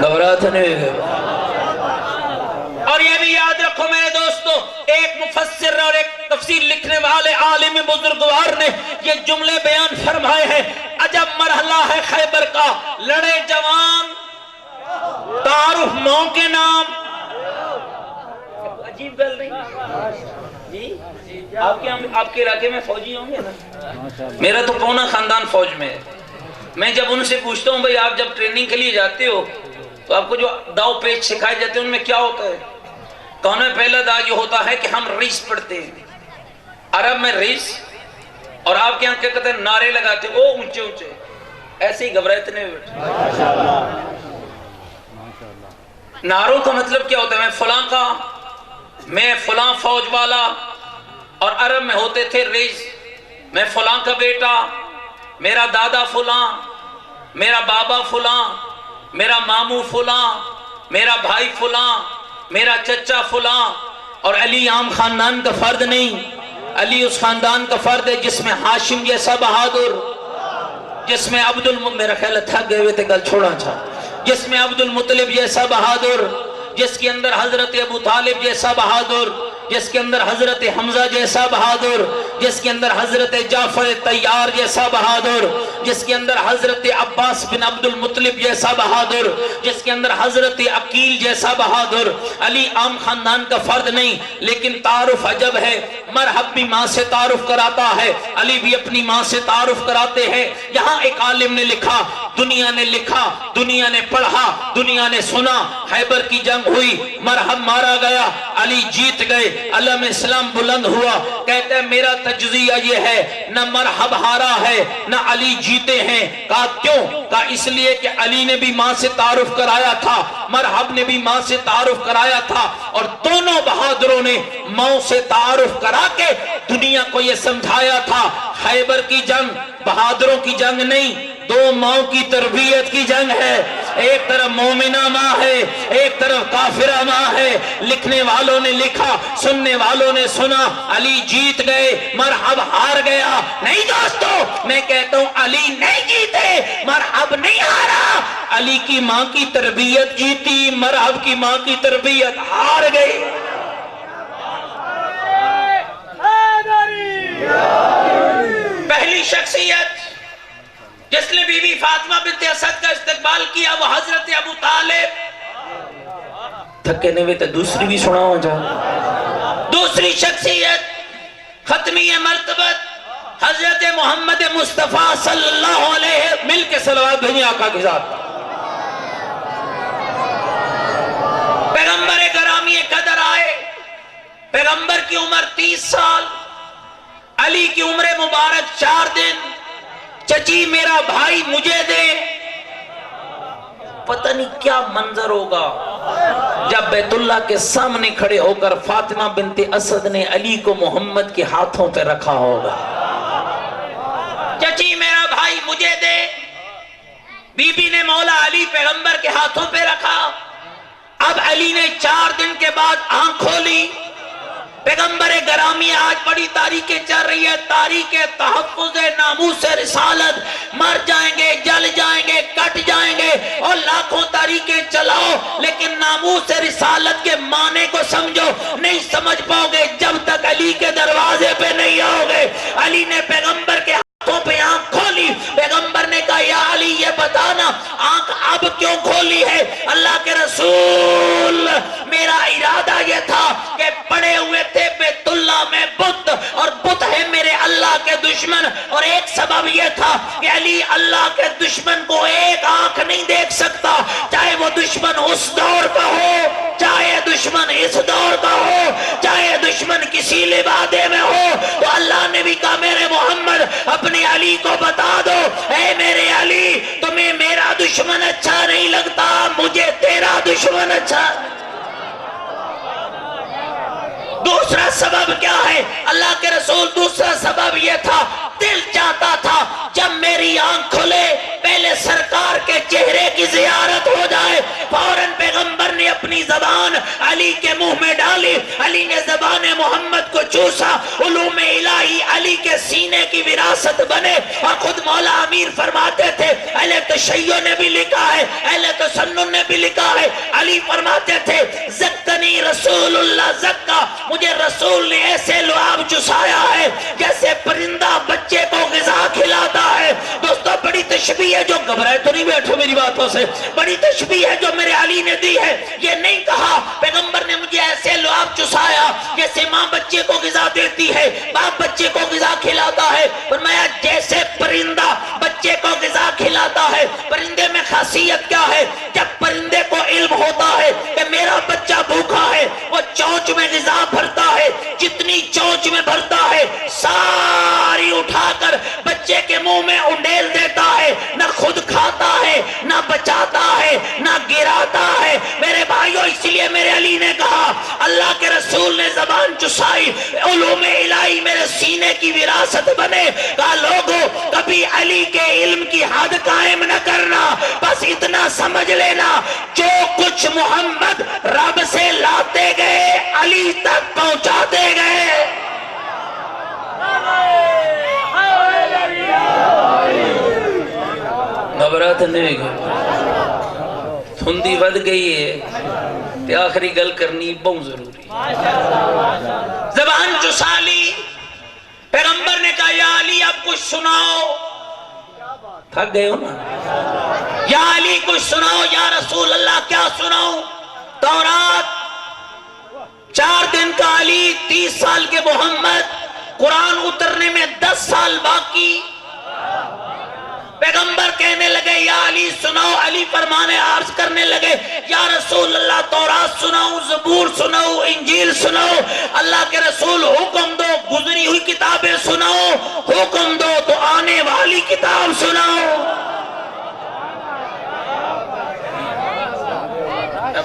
گھبراہٹ نہیں ہے۔ اور یہ بھی یاد رکھو میرے دوستو، ایک مفسر اور ایک تفسیر لکھنے والے عالم بزرگوار نے یہ جملے بیان فرمائے ہیں، عجب مرحلہ ہے خیبر کا، لڑے جوان تعارف ماں کے نام۔ عجیب گل نہیں جی؟ آپ کے علاقے میں فوجی ہوں گے نا؟ میرا تو پونا خاندان فوج میں ہے۔ میں جب ان سے پوچھتا ہوں بھئی آپ جب ٹریننگ کے لیے جاتے ہو تو آپ کو جو داؤ پیچ سکھائے جاتے ہیں ان میں کیا ہوتا ہے؟ کہنے میں پہلا دا یہ ہوتا ہے کہ ہم ریس پڑھتے ہیں، عرب میں ریس، اور آپ کے یہاں کیا کہتے ہیں؟ نعرے لگاتے ہیں، او اونچے اونچے، ایسے ہی گھبرائے نہیں بیٹھے۔ نعروں کا مطلب کیا ہوتا ہے؟ میں فلاں فوج والا، اور عرب میں ہوتے تھے ریس، میں فلاں کا بیٹا، میرا دادا فلاں، میرا بابا فلاں، میرا ماموں فلاں، میرا بھائی فلاں، میرا چچا فلاں۔ اور علی عام خاندان کا فرد نہیں، علی اس خاندان کا فرد ہے جس میں ہاشم جیسا بہادر، جس میں میرا خیال تھک گئے ہوئے تھے گل چھوڑا چھا، جس میں عبد المطلب جیسا بہادر، جس کے اندر حضرت ابو طالب جیسا بہادر، جس کے اندر حضرت حمزہ جیسا بہادر، جس کے اندر حضرت جعفر طیار جیسا بہادر، جس کے اندر حضرت عباس بن عبد المطلب جیسا بہادر، جس کے اندر حضرت عقیل جیسا بہادر۔ علی عام خاندان کا فرد نہیں، لیکن تعارف عجب ہے، مرحب بھی ماں سے تعارف کراتا ہے، علی بھی اپنی ماں سے تعارف کراتے ہیں۔ یہاں ایک عالم نے لکھا، دنیا نے لکھا، دنیا نے پڑھا، دنیا نے سنا، خیبر کی جنگ ہوئی، مرحب مارا گیا، علی جیت گئے، علم اسلام بلند ہوا۔ کہتے ہیں میرا تجزیہ یہ ہے، نہ مرحب ہارا ہے نہ علی جیتے ہیں۔ کہا کیوں؟ کہا اس لیے کہ علی نے بھی ماں سے تعارف کرایا تھا، مرحب نے بھی ماں سے تعارف کرایا تھا، اور دونوں بہادروں نے ماں سے تعارف کرا کے دنیا کو یہ سمجھایا تھا خیبر کی جنگ بہادروں کی جنگ نہیں، دو ماں کی تربیت کی جنگ ہے۔ ایک طرف مومنہ ماں ہے، ایک طرف کافرہ ماں ہے۔ لکھنے والوں نے لکھا، سننے والوں نے سنا، علی جیت گئے، مرحب ہار گیا۔ نہیں دوستو، میں کہتا ہوں علی نہیں جیتے، مرحب نہیں ہارا، علی کی ماں کی تربیت جیتی، مرحب کی ماں کی تربیت ہار گئی۔ پہلی شخصیت جس نے بی بی فاطمہ بنت اسد کا استقبال کیا وہ حضرت ابو طالب۔ تھکے نہیں ہوئے دوسری بھی سناؤ جا۔ دوسری شخصیت ختمی مرتبت حضرت محمد مصطفیٰ صلی اللہ علیہ، مل کے صلوات بھیجیں آقا کے ساتھ۔ پیغمبر گرامی قدر آئے، پیغمبر کی عمر 30 سال، علی کی عمر مبارک 4 دن۔ چچی میرا بھائی مجھے دے۔ پتہ نہیں کیا منظر ہوگا جب بیت اللہ کے سامنے کھڑے ہو کر فاطمہ بنت اسد نے علی کو محمد کے ہاتھوں پہ رکھا ہوگا۔ چچی میرا بھائی مجھے دے. بی بی نے مولا علی پیغمبر کے ہاتھوں پہ رکھا. اب علی نے 4 دن کے بعد آنکھ کھولی. پیغمبر گرامی آج بڑی تاریخیں چل رہی ہے, تاریخ تحفظ ناموس رسالت. مر جائیں گے, جل جائیں گے, کٹ جائیں گے اور لاکھوں تاریخیں چلاؤ, لیکن ناموس رسالت کے معنی کو سمجھو. نہیں سمجھ پاؤ گے جب تک علی کے دروازے پہ نہیں آؤ گے. علی نے پیغمبر کے ہاتھوں پہ آنکھ کھولی. پیغمبر نے کہا یا علی یہ بتانا آنکھ اب کیوں کھولی ہے؟ اللہ کے رسول میرا ارادہ یہ تھا کہ پڑے ہوئے تھے بیت اللہ میں بت, اور بت ہے میرے اللہ کے دشمن, اور ایک سبب یہ تھا کہ علی اللہ کے دشمن کو ایک آنکھ نہیں دیکھ سکتا, چاہے وہ دشمن اس دور کا ہو, چاہے دشمن اس دور کا ہو, چاہے دشمن کسی لبادے میں ہو. تو اللہ نے بھی کہا میرے محمد اپنے علی کو بتا دو, اے میرے علی تمہیں میرا دشمن اچھا نہیں لگتا, مجھے تیرا دشمن اچھا. دوسرا سبب کیا ہے اللہ کے رسول؟ دوسرا سبب یہ تھا دل چاہتا تھا جب میری آنکھ کھلے پہلے سرکار کے چہرے کی زیارت ہو جائے. فوراً پیغمبر نے اپنی زبان علی کے منہ میں ڈالی. علی نے زبان محمد کو چوسا. علوم الہی علی کے سینے کی وراثت بنے. اور خود مولا امیر فرماتے تھے, اہل تشیع نے بھی لکھا ہے, اہل تسنن نے بھی لکھا ہے, علی فرماتے تھے زکانی رسول اللہ زکا, مجھے رسول نے ایسے لعاب چسایا ہے جیسے پرندہ بچے کو غذا کھلاتا ہے. دوستو بڑی تشبیہ ہے, جو گھبرائے تو نہیں بیٹھو میری باتوں سے, بڑی تشبیہ ہے جو میرے علی نے دی ہے. یہ نہیں کہا پیغمبر نے مجھے ایسے لعاب چسایا جیسے ماں بچے کو غذا دیتی ہے, باپ بچے کو غذا کھلاتا ہے. فرمایا جیسے پرندہ بچے کو غذا کھلاتا ہے. پرندے میں خاصیت کیا ہے؟ جب پرندے کو علم ہوتا ہے کہ میرا بچہ بھوکا ہے, وہ چونچ میں غذا بھرتا ہے, جتنی چونچ میں بھرتا ہے ساری اٹھا کر بچے کے منہ میں انڈیل دیتا ہے. نہ خود کھاتا ہے, نہ بچاتا ہے, نہ گراتا ہے. میرے بھائیوں اس لیے میرے علی نے کہا اللہ کے رسول نے زبان چسائی, علوم الہی میرے سینے کی وراثت بنے. کہا لوگوں کبھی علی کے علم کی حد قائم نہ کرنا, بس اتنا سمجھ لینا جو کچھ محمد رب سے لاتے گئے علی تک پہنچاتے گئے. گھبراہٹ نہیں گئی, دھندی ود گئی ہے, تے آخری گل کرنی بہت ضروری. زبان چسا لی. پیغمبر نے کہا یا علی اب کچھ سناؤ. تھک گئے ہو نا, یا علی کچھ سناؤ. یا رسول اللہ کیا سناؤں؟ تورات 4 دن کا علی, 30 سال کے محمد, قرآن اترنے میں 10 سال باقی. پیغمبر کہنے لگے یا علی سناؤ. علی فرمانے عرض کرنے لگے یا رسول اللہ تورات سناؤ, زبور سناؤ, انجیل سناؤ. اللہ کے رسول حکم دو گزری ہوئی کتابیں سناؤ, حکم دو تو آنے والی کتاب سناؤ.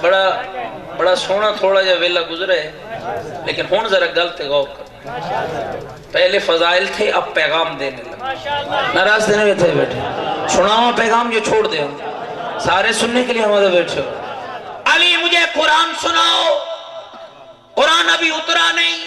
بڑا سونا تھوڑا جا ویلا گزرے, لیکن ہون ذرا گل تے غور کر. پہلے فضائل تھے, اب پیغام دینے لگے. ناراض دینے میں تھے بیٹھے, سناؤں پیغام جو چھوڑ دے, سارے سننے کے لیے ہمارے بیٹھے. علی مجھے قرآن سناؤ. قرآن ابھی اترا نہیں,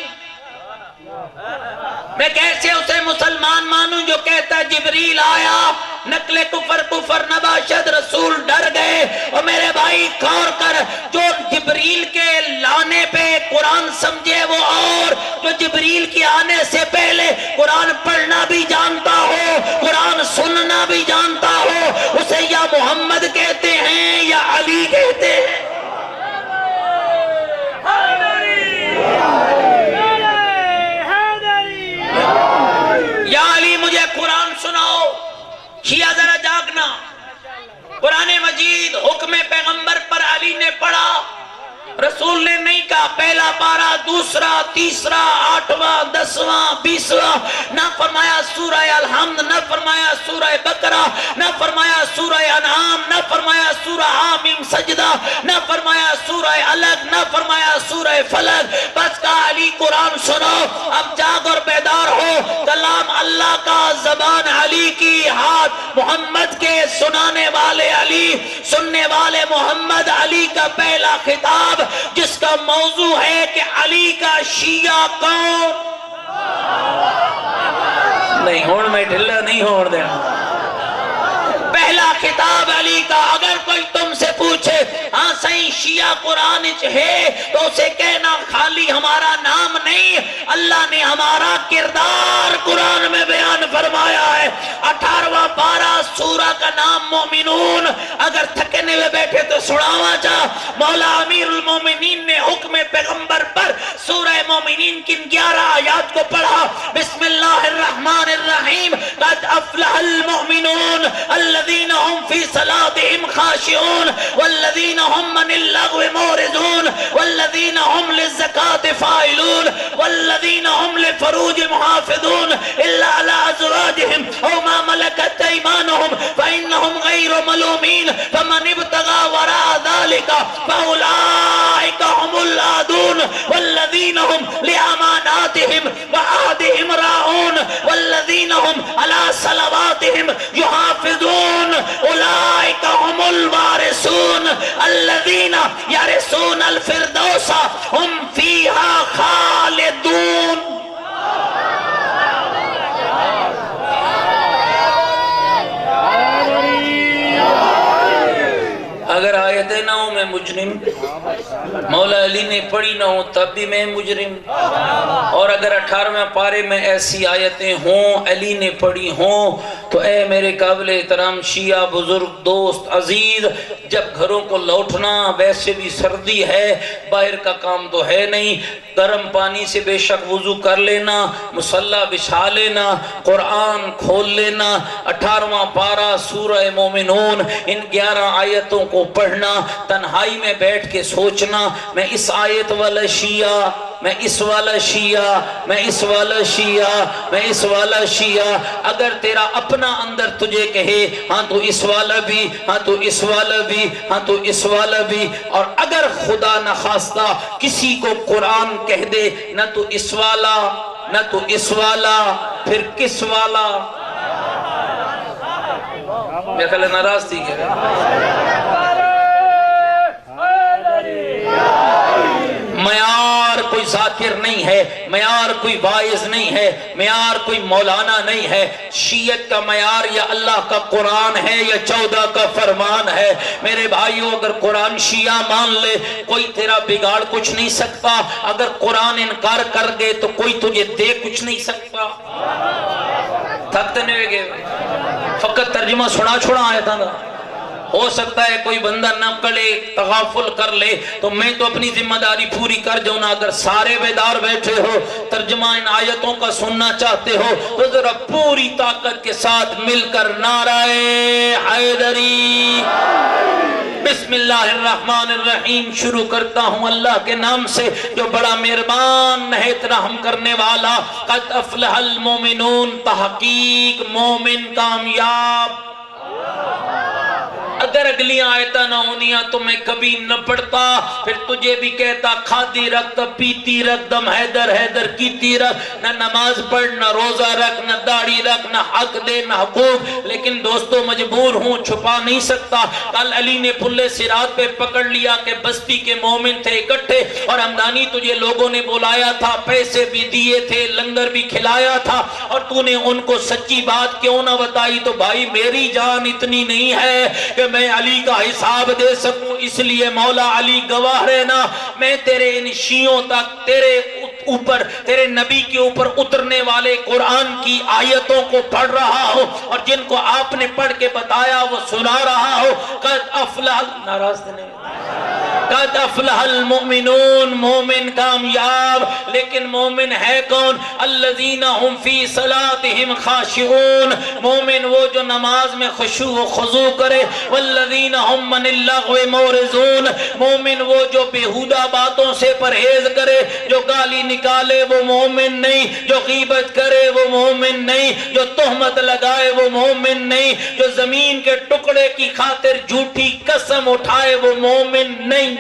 میں کیسے اسے مسلمان مانوں جو کہتا ہے جبریل آیا, نقل کفر نباشد, رسول ڈر گئے. اور میرے بھائی غور کر, جو جبریل کے لانے پہ قرآن سمجھے وہ اور, جو جبریل کے آنے سے پہلے قرآن پڑھنا بھی جانتا ہو, قرآن سننا بھی جانتا ہو, اسے یا محمد کہتے ہیں یا علی کہتے ہیں. یا علی مجھے قرآن سناؤ. شیعہ ذرا جاگنا. قرآن مجید حکم پیغمبر پر علی نے پڑھا, رسول نے نہیں کہا پہلا پارا, دوسرا, تیسرا, 8واں, 10واں, 20واں. نہ فرمایا سورہ الحمد, نہ فرمایا سورہ بقرہ, نہ فرمایا سورہ انعام, نہ فرمایا سورہ سورہ حامیم سجدہ، نہ فرمایا سورہ الگ، نہ فرمایا سورہ فلق، بس کہا علی قرآن سنو، اب جاگ اور بیدار ہو، کلام اللہ کا، زبان علی کی، ہاتھ محمد کے، سنانے والے علی، سننے والے محمد، علی کا پہلا خطاب جس کا موضوع ہے کہ علی کا شیعہ کون؟ نہیں ہون میں ڈھلا نہیں ہون دینا، پہلا خطاب علی کا۔ اگر کوئی تم سے پوچھے ہاں صحیح شیعہ قرآن ہے تو اسے کہنا خالی ہمارا نام نہیں، اللہ نے ہمارا کردار قرآن میں بیان فرمایا ہے۔ 18واں پارہ سورہ کا نام مومنون، اگر تھکنے میں بیٹھے تو سناوا جا، مولا امیر المومنین نے حکم پیغمبر پر سورہ مومنین کی 11 آیات کو پڑھا۔ بسم اللہ الرحمن الرحیم، قد افلح المؤمنون الذین هم فی صلاتهم خاشعون والذین هم من اللغو معرضون والذین هم للزکاة فاعلون والذین هم لفروج محافظون الا على ازواجهم او ما ملكت ايمانهم فانهم غير ملومين فمن ابتغى وراء ذلك فاولئك هم العادون والذین هم لاماناتهم وعهدهم راعون والذین هم على صلواتهم يحافظون اولئك هم الوارثون الذين يرثون الفردوس هم فيها خالدون۔ اگر آیتیں نہ ہوں میں مجرم، مولا علی نے پڑھی نہ ہوں تب بھی میں مجرم، اور اگر 18ویں پارے میں ایسی آیتیں ہوں علی نے پڑھی ہوں تو اے میرے قابل احترام شیعہ بزرگ دوست عزیز، جب گھروں کو لوٹنا، ویسے بھی سردی ہے، باہر کا کام تو ہے نہیں، گرم پانی سے بے شک وضو کر لینا، مصلی بچھا لینا، قرآن کھول لینا، 18واں پارہ سورہ مومنون، ان 11 آیتوں کو پڑھنا، تنہائی میں بیٹھ کے سوچنا، میں اس آیت والا شیعہ، میں اس والا شیعہ، میں اس والا شیعہ، میں اس والا شیعہ۔ اگر تیرا اپنا اندر تجھے کہے ہاں تو اس والا بھی، ہاں تو اس والا بھی، ہاں تو اس والا بھی، اور اگر خدا نخواستہ کسی کو قرآن کہہ دے نہ تو اس والا نہ تو اس والا، پھر کس والا؟ میرے خیال ہے ناراض تھی کیا؟ معیار کوئی ذاکر نہیں ہے، معیار کوئی واعظ نہیں ہے، معیار کوئی مولانا نہیں ہے، شیعت کا معیار یا اللہ کا قرآن ہے یا 14 کا فرمان ہے۔ میرے بھائیوں اگر قرآن شیعہ مان لے کوئی تیرا بگاڑ کچھ نہیں سکتا، اگر قرآن انکار کر دے تو کوئی تجھے دے کچھ نہیں سکتا۔ تھکتے نہیں گئے، فقط ترجمہ سنا چھوڑا آیا تھا نا، ہو سکتا ہے کوئی بندہ نہ پڑھے تغافل کر لے تو میں تو اپنی ذمہ داری پوری کر جاؤں نا۔ اگر سارے بیدار بیٹھے ہو ترجمہ ان آیتوں کا سننا چاہتے ہو تو ذرا پوری طاقت کے ساتھ مل کر نعرہ حیدری، بسم اللہ الرحمن الرحیم شروع کرتا ہوں اللہ کے نام سے جو بڑا مہربان نہایت رحم کرنے والا۔ قد افلح المومنون، تحقیق مومن کامیاب۔ اگر اگلی آیتہ نہ ہونیاں تو میں کبھی نہ پڑھتا، پھر تجھے بھی کہتا کھاتی رکھ پیتی رکھ دم حیدر حیدر کیتی رکھ، نہ نماز پڑھ نہ روزہ رکھ نہ داڑھی رکھ نہ حق دے نہ حقوق۔ لیکن دوستو مجبور ہوں، چھپا نہیں سکتا۔ کل علی نے پلے صراط پہ پکڑ لیا کہ بستی کے مومن تھے اکٹھے، اور ہمدانی تجھے لوگوں نے بلایا تھا، پیسے بھی دیے تھے، لنگر بھی کھلایا تھا، اور تو نے ان کو سچی بات کیوں نہ بتائی؟ تو بھائی میری جان اتنی نہیں ہے کہ میں علی کا حساب دے سکوں، اس لیے مولا علی گواہ رہنا، میں تیرے ان شیعوں تک تیرے اوپر، تیرے نبی کے اوپر اترنے والے قرآن کی آیتوں کو پڑھ رہا ہوں، اور جن کو آپ نے پڑھ کے بتایا وہ سنا رہا ہوں۔ قد افلح، ناراض نہیں قد افلح المؤمنون، مومن کامیاب، لیکن مومن ہے کون؟ الذین هم فی صلاتهم خاشعون، مومن وہ جو نماز میں خشوع و خضوع کرے، والذین هم من اللغو معرضون، مومن وہ جو بیہودہ باتوں سے پرہیز کرے، جو گالی نکالے وہ مومن نہیں، جو غیبت کرے وہ مومن نہیں، جو تہمت لگائے وہ مومن نہیں، جو زمین کے ٹکڑے کی خاطر جھوٹی قسم اٹھائے وہ مومن نہیں۔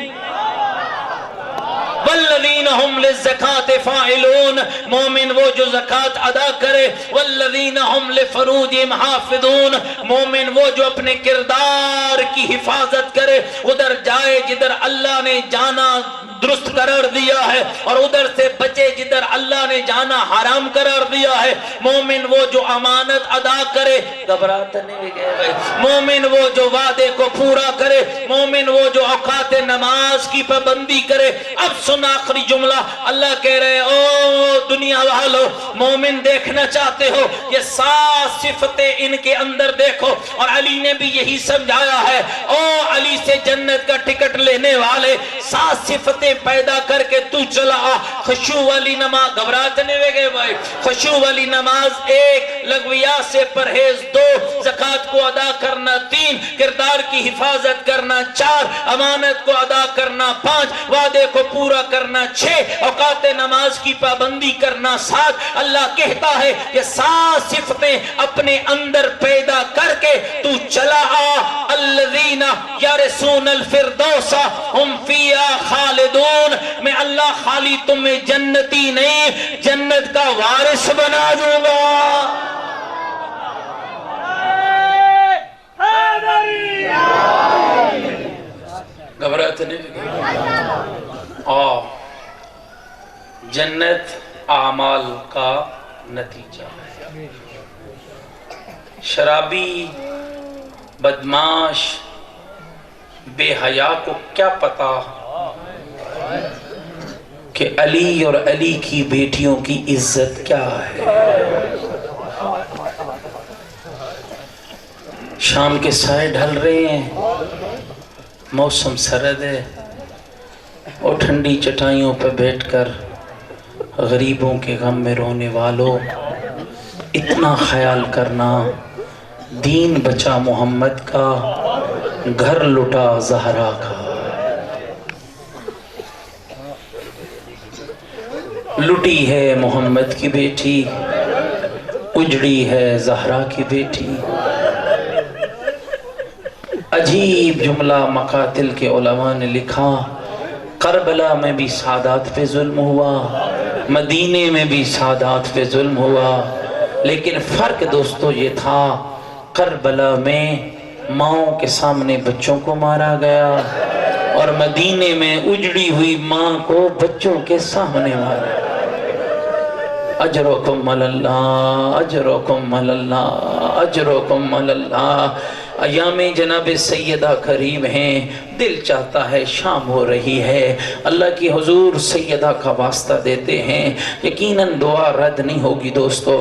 والذین هم للزکاة فاعلون، مومن وہ جو زکاة ادا کرے، والذین هم لفروجهم حافظون، مومن وہ جو اپنے کردار کی حفاظت کرے، ادھر جائے جدھر اللہ نے جانا درست قرار دیا ہے اور ادھر سے بچے جدھر اللہ نے جانا حرام قرار دیا ہے۔ مومن وہ جو امانت ادا کرے، گھبراتے نہیں گئے، مومن وہ جو وعدے کو پورا کرے، مومن وہ جو اوقات نماز کی پابندی کرے۔ اب سن آخری جملہ، اللہ کہہ رہے او دنیا والو، مومن دیکھنا چاہتے ہو یہ 7 صفتیں ان کے اندر دیکھو، اور علی نے بھی یہی سمجھایا ہے۔ او علی سے جنت کا ٹکٹ لینے والے، 7 صفتیں پیدا کر کے تو چلا آ۔ خشوع والی نماز، گھبراتے نہیں گئے بھائی، خشوع والی نماز 1، لغویات سے پرہیز 2، زکوٰۃ کو ادا کرنا 3، کردار کی حفاظت کرنا 4، امانت کو ادا کرنا 5، وعدے کو پورا کرنا 6، اوقات نماز کی پابندی کرنا 7۔ اللہ کہتا ہے یہ 7 صفتیں اپنے اندر پیدا کر کے تو چلا آ۔ الذین یرثون الفردوس ہم فیہا خالدون، میں اللہ خالی تمہیں جنتی نہیں جنت کا وارث بنا دوں گا۔ گھبراتے نہیں؟ جنت اعمال کا نتیجہ ہے۔ شرابی، بدماش، بے حیا کو کیا پتا کہ علی اور علی کی بیٹیوں کی عزت کیا ہے۔ شام کے سائے ڈھل رہے ہیں، موسم سرد ہے، اور ٹھنڈی چٹائیوں پہ بیٹھ کر غریبوں کے غم میں رونے والوں، اتنا خیال کرنا دین بچا محمد کا، گھر لٹا زہرا کا۔ لٹی ہے محمد کی بیٹی، اجڑی ہے زہرا کی بیٹی۔ عجیب جملہ مقاتل کے علماء نے لکھا، کربلا میں بھی سادات پہ ظلم ہوا، مدینے میں بھی سادات پہ ظلم ہوا، لیکن فرق دوستو یہ تھا، کربلا میں ماؤں کے سامنے بچوں کو مارا گیا، اور مدینے میں اجڑی ہوئی ماں کو بچوں کے سامنے مارا۔ اجرکم اللہ، اجرکم اللہ، اجرکم اللہ۔ ایام جناب سیدہ قریب ہیں، دل چاہتا ہے شام ہو رہی ہے، اللہ کی حضور سیدہ کا واسطہ دیتے ہیں، یقیناً دعا رد نہیں ہوگی دوستو،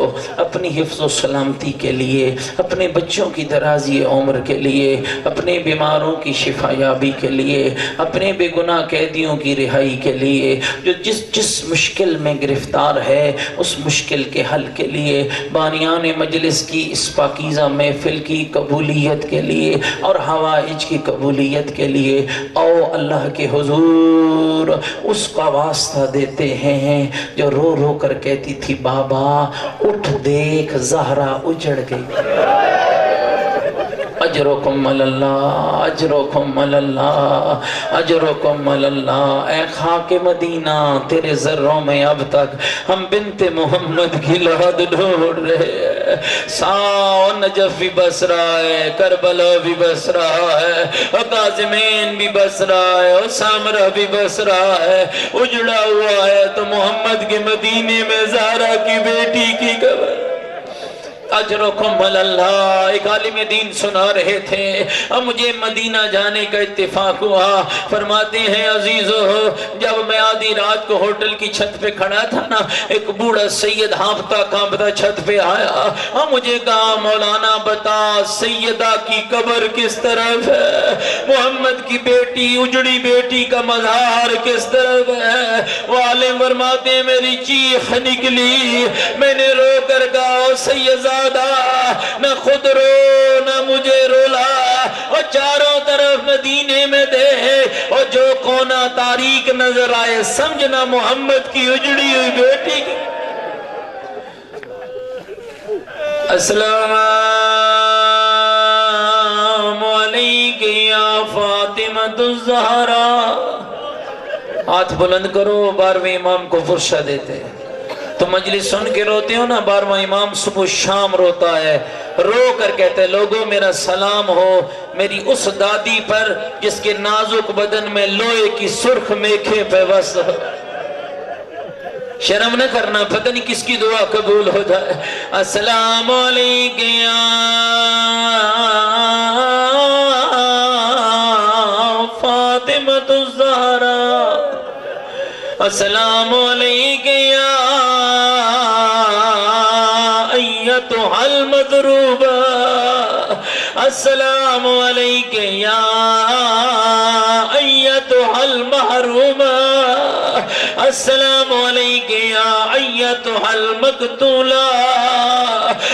اپنی حفظ و سلامتی کے لیے، اپنے بچوں کی درازی عمر کے لیے، اپنے بیماروں کی شفا یابی کے لیے، اپنے بے گناہ قیدیوں کی رہائی کے لیے، جو جس مشکل میں گرفتار ہے اس مشکل کے حل کے لیے، بانیان مجلس کی اس پاکیزہ محفل کی قبولیت کے لیے اور حوائج کی قبولیت کے لیے او اللہ کے حضور اس کا واسطہ دیتے ہیں جو رو رو کر کہتی تھی بابا اٹھ دیکھ زہرا اجڑ گئی۔ اجرکم اللہ، اجرکم اللہ، اجرکم اللہ۔ اے خاک مدینہ تیرے ذروں میں اب تک ہم بنت محمد کی لحد ڈھونڈ رہے ہیں، ساؤ نجف بھی بس رہا ہے، کربلا بھی بس رہا ہے، قاسمین بھی بس رہا ہے، سامرہ بھی بس رہا ہے، اجڑا ہوا ہے تو محمد کے مدینے میں زہرا کی بیٹی کی قبر۔ اجرکم اللہ، ایک عالم دین سنا رہے تھے، اب مجھے مدینہ جانے کا اتفاق ہوا، فرماتے ہیں عزیزو جب میں آدھی رات کو ہوٹل کی چھت پہ کھڑا تھا نا، ایک بوڑھا سید ہانپتا کانپتا چھت پہ آیا، اب مجھے کہا مولانا بتا سیدہ کی قبر کس طرف ہے، محمد کی بیٹی اجڑی بیٹی کا مزار کس طرف ہے؟ وہ عالم فرماتے ہیں میری چیخ نکلی، میں نے رو کر کہا سیدہ نہ خود رو نہ مجھے رولا، اور چاروں طرف مدینے میں دے، اور جو کونا تاریک نظر آئے سمجھنا محمد کی اجڑی ہوئی بیٹی کی۔ السلام علیکم یا فاطمۃ الزہرا، ہاتھ بلند کرو، 12ویں امام کو فرشہ دیتے ہیں۔ تو مجلس سن کے روتے ہو نا، 12واں امام صبح شام روتا ہے، رو کر کہتے ہیں لوگوں میرا سلام ہو میری اس دادی پر جس کے نازک بدن میں لوہے کی سرخ میکھیں پہ بس ہو۔ شرم نہ کرنا، پتہ نہیں کس کی دعا قبول ہو جائے۔ السلام علیکم یا فاطمۃ الزہرا، السلام علیکم یا ایتھا المضروبہ، السلام علیکم یا ایتھا المحرومہ، السلام علیکم یا ایتھا المقتولہ۔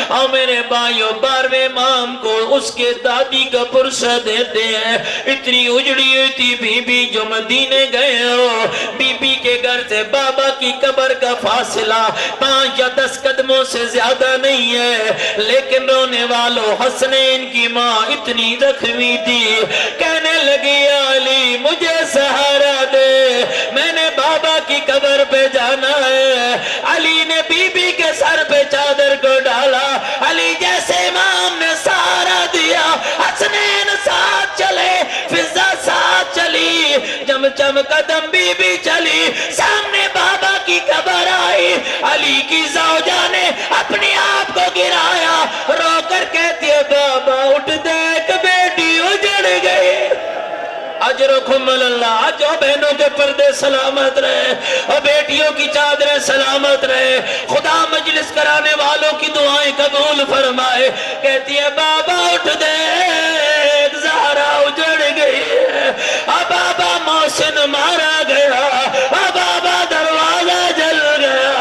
اور میرے بھائیوں 12ویں امام کو اس کے دادی کا پرسہ دیتے ہیں۔ اتنی اجڑی ہوئی تھی بی بی جو مدینے گئے ہو، بی بی کے گھر سے بابا کی قبر کا فاصلہ 5 یا 10 قدموں سے زیادہ نہیں ہے، لیکن رونے والوں حسنین کی ماں اتنی زخمی تھی، کہنے لگی علی مجھے سہارا دے، میں نے بابا کی قبر پہ جانا ہے۔ علی نے بی بی کے سر پہ چادر کو ڈالا، علی جیسے امام نے سہارا دیا، حسنین ساتھ چلے، فضا ساتھ چلی، چم قدم بی بی چلی، سامنے بابا کی قبر آئی، علی کی زوجہ نے اپنے آپ کو گرایا، رو کر کہتی ہے بابا اٹھ دیکھ بیٹی اجڑ گئی۔ اجرکم اللہ، جو بہنوں کے پردے سلامت رہے اور بیٹیوں کی چادریں سلامت رہے، خدا مجلس کرانے والوں کی دعائیں قبول فرمائے۔ کہتی ہے بابا اٹھ دیکھ زہرا اجڑ گئی ہے، اب بابا محسن مارا گیا، اب بابا دروازہ جل گیا،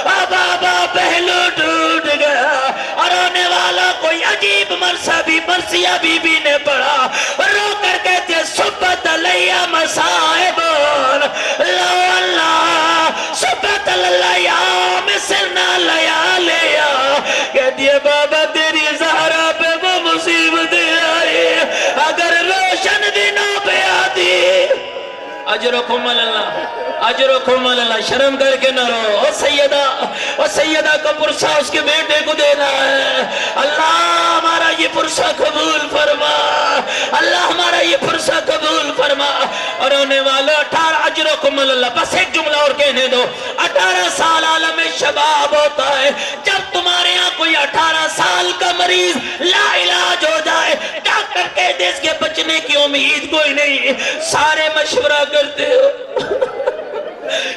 اب بابا پہلو ٹوٹ گیا، اور رونے والا کوئی عجیب مرثیہ بی بی نے پڑھا، رو کر کہتے ہیں صبت علیہ مصائبون لو اللہ صبت علیہ مثلنا لیالیا۔ کہتی ہے بابا تیری زہرا پہ وہ مصیبتیں آئی اگر روشن دنوں پہ آتی۔ اجرکم اللہ، اجرکم اللہ، شرم کر کے نہ رو۔ او سیدہ کا پرسہ اس کے بیٹے کو دینا ہے، اللہ ہمارا یہ پرسہ قبول فرما، اللہ ہمارا یہ پرسہ قبول فرما۔ اور ہونے والا 18 اجرکم اللہ، بس ایک جملہ اور کہنے دو، 18 سال عالم شباب ہوتا ہے جب تمہارے ہاں کوئی 18 سال کا مریض لا علاج ہو جائے، ڈاکٹر کہتے اس کے بچنے کی امید کوئی نہیں، سارے مشورہ کرتے ہو،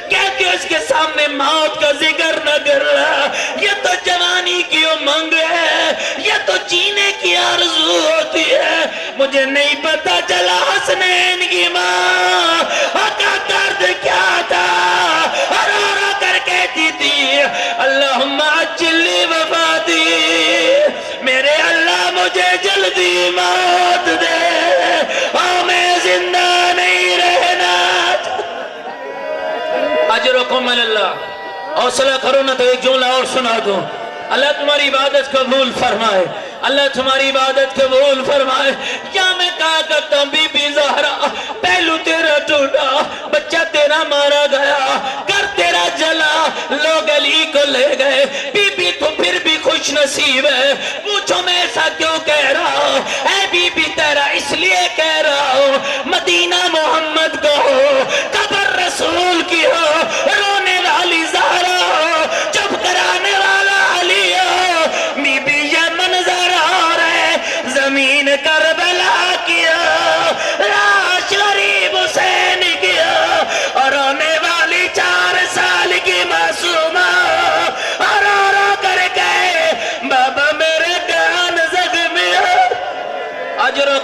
کہتے ہو اس کے سامنے موت کا ذکر نہ کر رہا، یہ تو جوانی کی امنگ ہے، یہ تو جینے کی آرزو ہوتی ہے۔ مجھے نہیں پتا چلا حسنین کی ماں کا درد کیا تھا، اور رو کر کہتی تھی اللہم عجل لی وفاتی، میرے اللہ مجھے جلدی موت دے، اور میں زندہ نہیں رہنا۔ اجرکم اللہ، حوصلہ کرو نہ تو ایک جملہ اور سنا دوں۔ اللہ تمہاری عبادت قبول فرمائے، اللہ تمہاری عبادت قبول فرمائے۔ کیا میں کہا کرتا ہوں بی بی زہرا پہلو تیرا ٹوٹا، بچہ تیرا مارا گیا، گھر تیرا جلا، لوگ علی کو لے گئے، بی بی تو پھر بھی خوش نصیب ہے، پوچھو میں ایسا کیوں کہہ رہا ہوں؟ اے بی بی تیرا اس لیے کہہ رہا ہوں، مدینہ محمد کو ہو، قبر رسول کی ہو، رونے والی زہرا ہو، چپ کرانے والا علی ہو، بی بی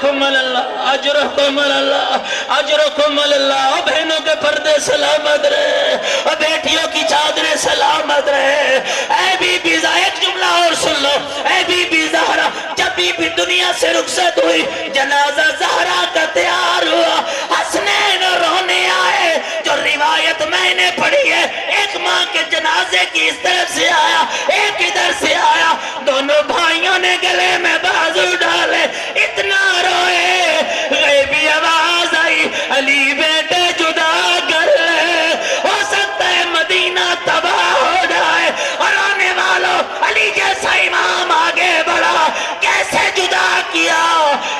اجرکم اللہ، اجرکم اللہ، اجرکم اللہ۔ بہنوں کے پردے سلامت رہے، بیٹیوں کی چادریں سلامت رہے۔ اے بی بی زہرا، ایک جملہ اور سن لو، اے بی بی زہرا جب بی بی دنیا سے رخصت ہوئی، جنازہ زہرا کا تیار ہوا، حسنین رونے آئے۔ جو روایت میں نے پڑھی ہے، ایک ماں کے جنازے کی اس طرف سے آیا، ایک ادھر سے آیا، دونوں بھائیوں نے گلے میں بازو ڈالے، اتنا روئے، غیبی آواز آئی، علی بیٹے جدا کر لے، ہو سکتا ہے مدینہ تباہ ہو جائے۔ اور آنے والوں، علی جیسا امام آگے بڑھا، کیسے جدا کیا؟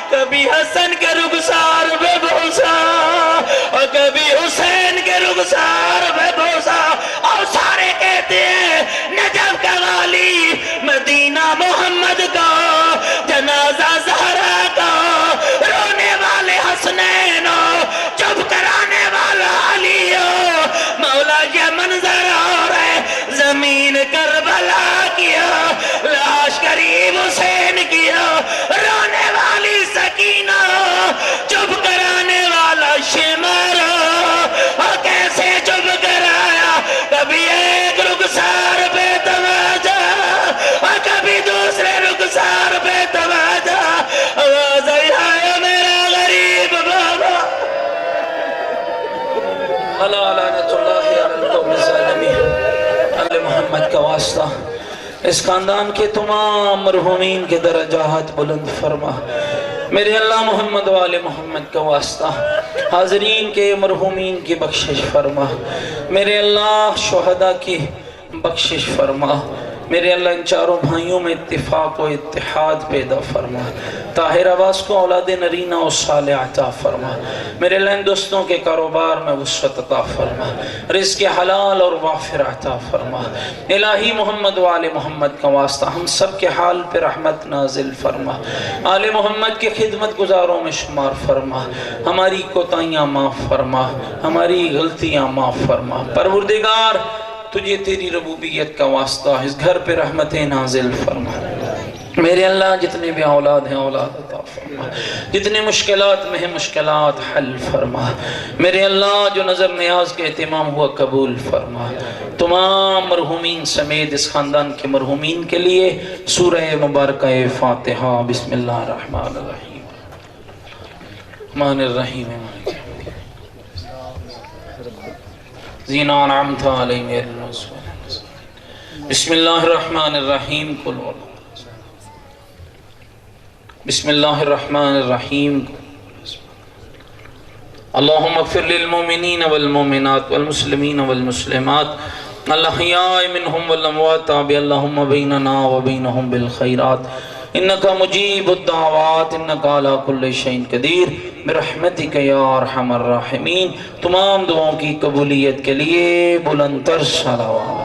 کبھی حسن کے رخسار میں بوسا اور کبھی حسین کے رخسار میں بوسا، اور سارے کہتے ہیں نجف کا والی مدینہ محمد کا، جنازہ زہرا کا، رونے والے حسنین ہو، چپ کرانے والا علی ہو۔ مولا یہ منظر ہو رہے، زمین کربلا کیا، لاش قریب حسین کیا، رونے والی سکینہ ہو، چپ کرانے والا شمر ہو، اور کیسے چپ کرایا؟ کبھی ایک رخسار پہ توجہ اور کبھی دوسرے رخسار پہ توجہ، آواز آئی ہے میرا غریب بابا۔ اللہ لعنت اللہ علی القوم الظالمین۔ اللہ محمد کا واسطہ اس خاندان کے تمام مرحومین کے درجات بلند فرما۔ میرے اللہ محمد والے محمد کا واسطہ حاضرین کے مرحومین کی بخشش فرما۔ میرے اللہ شہداء کی بخشش فرما۔ میرے اللہ ان چاروں بھائیوں میں اتفاق و اتحاد پیدا فرما۔ طاہر عباس کو اولاد نرینہ و صالح عطا فرما۔ میرے اللہ ان دوستوں کے کاروبار میں وسعت عطا فرما، رزق حلال اور وافر عطا فرما۔ الہی محمد و آل محمد کا واسطہ ہم سب کے حال پہ رحمت نازل فرما، آل محمد کے خدمت گزاروں میں شمار فرما، ہماری کوتاہیاں معاف فرما، ہماری غلطیاں معاف فرما۔ پروردگار تجھے تیری ربوبیت کا واسطہ اس گھر پہ رحمت نازل فرما۔ میرے اللہ جتنے بھی اولاد ہیں اولاد عطا فرما، جتنے مشکلات میں ہیں مشکلات حل فرما۔ میرے اللہ جو نظر نیاز کے اہتمام ہوا قبول فرما۔ تمام مرحومین سمیت اس خاندان کے مرحومین کے لیے سورہ مبارکہ فاتحہ۔ بسم اللہ الرحمن الرحیم الرحمن الرحیم زینا انعمت علیہم غیر المغضوب۔ بسم اللہ الرحمن الرحیم قل بسم اللہ الرحمن الرحیم اللہم اغفر للمؤمنین والمؤمنات والمسلمین والمسلمات الاحیاء منہم والاموات تابع اللہم بیننا وبینہم بالخیرات انکا مجیب الدعوات انکا علی کل شیء قدیر برحمتک یا ارحم الراحمین۔ تمام دعاؤں کی قبولیت کے لیے بلند تر صلوات۔